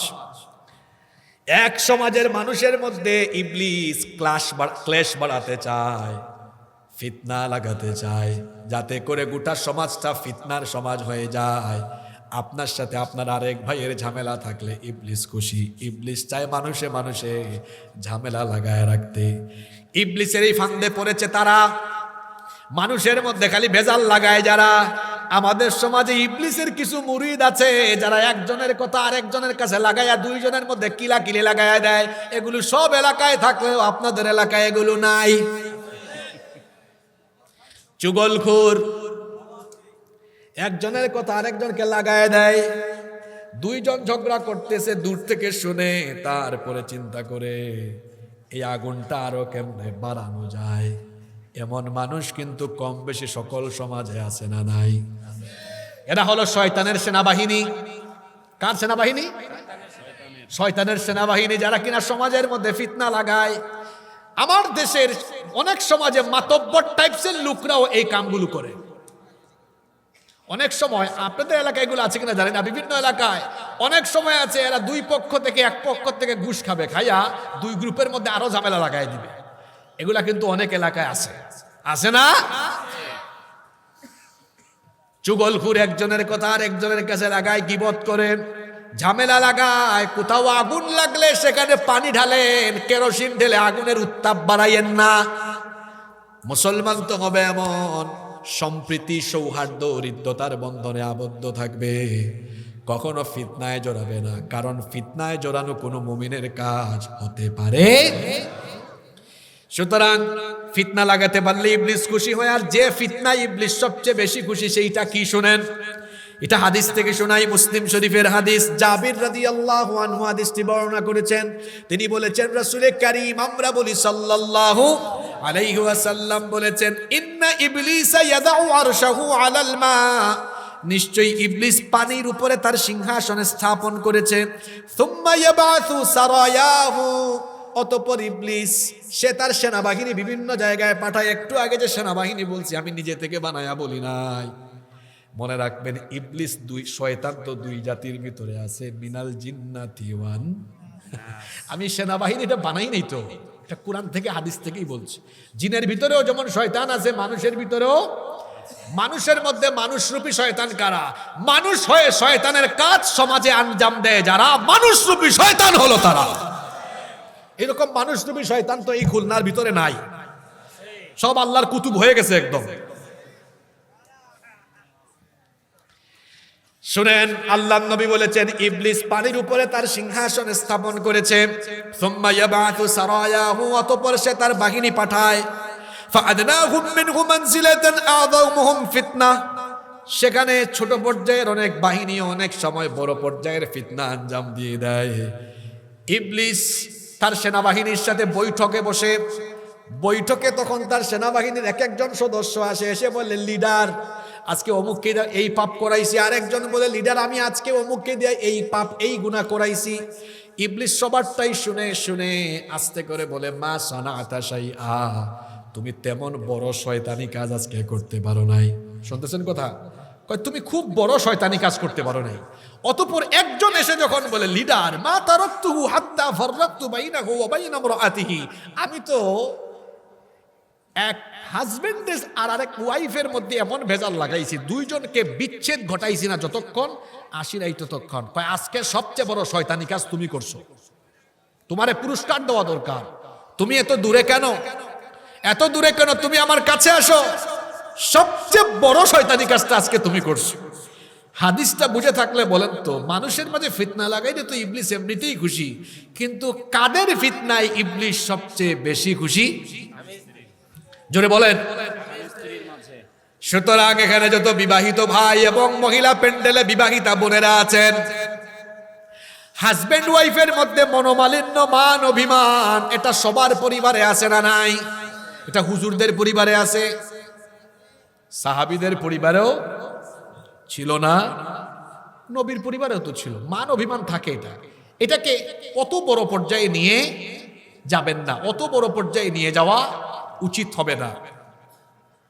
এক সমাজের মানুষের মধ্যে ইবলিস ক্লেশ বাড়াতে চায়, ফিতনা লাগাতে চায়, যাতে করে গোটা সমাজটা ফিতনার সমাজ হয়ে যায়। আপনার সাথে আপনার আরেক ভাইয়ের ঝামেলা থাকলে ইবলিস খুশি। ইবলিস চায় মানুষে মানুষে ঝামেলা লাগায় রাখতে। ইবলিসের এই ফান্দে পড়েছে তারা, মানুষের মধ্যে খালি ভেজাল লাগায় যারা। আমাদের সমাজে ইবলিসের কিছু মুরিদ আছে যারা একজনের কথা আরেকজনের কাছে লাগাইয়া 2 জনের মধ্যে কিলাকিলি লাগাইয়া দেয়। এগুলো সব এলাকায় থাকলেও আপনাদের এলাকায় এগুলো নাই। চুগলখোর, একজনের কথা আরেকজনকে লাগায় দেয়। 2 জন ঝগড়া করতেছে, দূর থেকে শুনে তারপরে চিন্তা করে এই আগুনটা আরো কেমনে বাড়ানো যায়। এমন মানুষ কিন্তু কম বেশি সকল সমাজে আছে না নাই? এরা হলো শয়তানের সেনাবাহিনী। কার সেনাবাহিনী? শয়তানের সেনাবাহিনী, যারা কিনা সমাজের মধ্যে ফিতনা লাগায়। আমার দেশের অনেক সমাজে মাতব্বর টাইপসের লোকরাও এই কামগুলো করে। অনেক সময় আপনাদের এলাকায় এগুলো আছে কিনা জানি না, বিভিন্ন এলাকায় অনেক সময় আছে এরা 2 পক্ষ থেকে, এক পক্ষ থেকে ঘুষ খাবে, খাইয়া 2 গ্রুপের মধ্যে আরো ঝামেলা লাগাই দিবে। এগুলা কিন্তু অনেক এলাকায় আছে, আছে না? চুগলখোর একজনের কথা আর একজনের কাছে লাগায়, গীবত করে, ঝামেলা লাগায়। কোথাও আগুন লাগলে সেখানে পানি ঢালেন, কেরোসিন ঢেলে আগুনের উত্তাপ বাড়াইয়েন না। মুসলমান তো হবে এমন সম্প্রীতি, সৌহার্দ্য, হৃদ্যতার বন্ধনে আবদ্ধ থাকবে, কখনো ফিতনায় জড়াবে না। কারণ ফিতনায় জড়ানো কোনো মুমিনের কাজ হতে পারে। সুতরাং ফিতনা লাগাতে পারলে ইবলিস খুশি হয়। আর যে ফিতনা ইবলিস সবচেয়ে বেশি খুশি সেইটা কি শুনেন? এটা হাদিস থেকে শোনাই, মুসলিম শরীফের হাদিস। জাবির রাদিয়াল্লাহু আনহু হাদিসটি বর্ণনা করেছেন। তিনি বলেছেন রাসূল কারীম, আমরা বলি সাল্লাল্লাহু আলাইহি ওয়াসাল্লাম বলেছেন, ইন্না ইবলিসা ইয়াদাউ আরশাহু আলাল মা, নিশ্চয়ই ইবলিস পানির উপরে তার সিংহাসন স্থাপন করেছে। সুম্মা ইয়াবাসু সারায়াহু, অতঃপর ইবলিস সে তার সেনাবাহিনী বিভিন্ন জায়গায় পাঠায়। একটু আগে যে সেনাবাহিনী বলছি আমি নিজে থেকে বানায়া বলি নাই। মনে রাখবেন ইবলিস শয়তান তো দুই জাতির ভিতরে আছে, মিনাল জিন্নাতি ওয়ান। আমি সেনাবাহিনীটা বানাই নাই তো, এটা কোরআন থেকে হাদিস থেকেই বলছি। জিনের ভিতরেও যেমন শয়তান আছে, মানুষের ভিতরেও। মানুষের মধ্যে মানুষরূপী শয়তান কারা? মানুষ হয়ে শয়তানের কাজ সমাজে আঞ্জাম দেয় যারা, মানুষরূপী শয়তান হলো তারা। এরকম মানুষরূপী শয়তান তো এই খুলনার ভিতরে নাই, সব আল্লাহর কুতুব হয়ে গেছে একদম। শুনেন, আল্লাহর নবী বলেছেন ইবলিস পানির উপরে তার সিংহাসন স্থাপন করেছে। সুম্মা ইয়াবাতু সারায়াহু, অতঃপর সে তার বাহিনী পাঠায়। ফাআদনাহুম মিনহু মানজিলাতান আযামুহুম ফিতনা, সেখানে ছোট পর্যায়ের অনেক বাহিনী অনেক সময় বড় পর্যায়ের ফিতনা আঞ্জাম দিয়ে দেয়। ইবলিস তার সেনাবাহিনীর সাথে বৈঠকে বসে, বৈঠকে তখন তার সেনাবাহিনীর এক একজন সদস্য আসে, এসে বলে লিডার আজকে অমুককে এই পাপ করাইছি। আরেকজন বলে লিডার আমি আজকে অমুককে দিয়ে এই পাপ এই গুনাহ করাইছি। ইবলিস সবারটাই শুনে শুনে আস্তে করে বলে মা সানাতা শাইআ, তুমি তেমন বড় শয়তানি কাজ আজকে করতে পারো নাই। শুনতেছেন কথা? কয় তুমি খুব বড় শয়তানি কাজ করতে পারো নাই। অতঃপর একজন এসে যখন বলে লিডার মা তারাকতুহু হাত্তা ফাররাকতু বাইনাহু ওয়া বাইনা ইমরাআতিহি, আমি তো এক হাজবেন্ডের আর আরেক ওয়াইফের মধ্যে এমন ভেজাল লাগাইছি, দুইজনকে বিচ্ছেদ ঘটাইছি না যতক্ষণ আসি নাই ততক্ষণ। কয় আজকে সবচেয়ে বড় শয়তানি কাজ তুমি করছো, তোমারে পুরস্কার দেওয়া দরকার। তুমি এত দূরে কেন, এত দূরে কেন, তুমি আমার কাছে আসো, সবচেয়ে বড় শয়তানি কাজটা আজকে তুমি করছো। হাদিসটা বুঝে থাকলে বলেন তো, মানুষের মাঝে ফিতনা লাগাইলে তো ইবলিস এমনিতেই খুশি, কিন্তু কাদের ফিতনায় ইবলিস সবচেয়ে বেশি খুশি? জোরে বলেন। সুতরাং এখানে যত বিবাহিত ভাই এবং মহিলা প্যান্ডেলে বিবাহিতা বোনেরা আছেন, হাজবেন্ড ওয়াইফের মধ্যে মনোমালিন্য, মান অভিমান, এটা সবার পরিবারে আছে না নাই? এটা হুজুরদের পরিবারে আছে, সাহাবীদের পরিবারেও ছিল না, নবীর পরিবারেও তো ছিল। মান অভিমান থাকে, এটাকে অত বড় পর্যায়ে নিয়ে যাবেন না, অত বড় পর্যায়ে নিয়ে যাওয়া উচিত হবে না।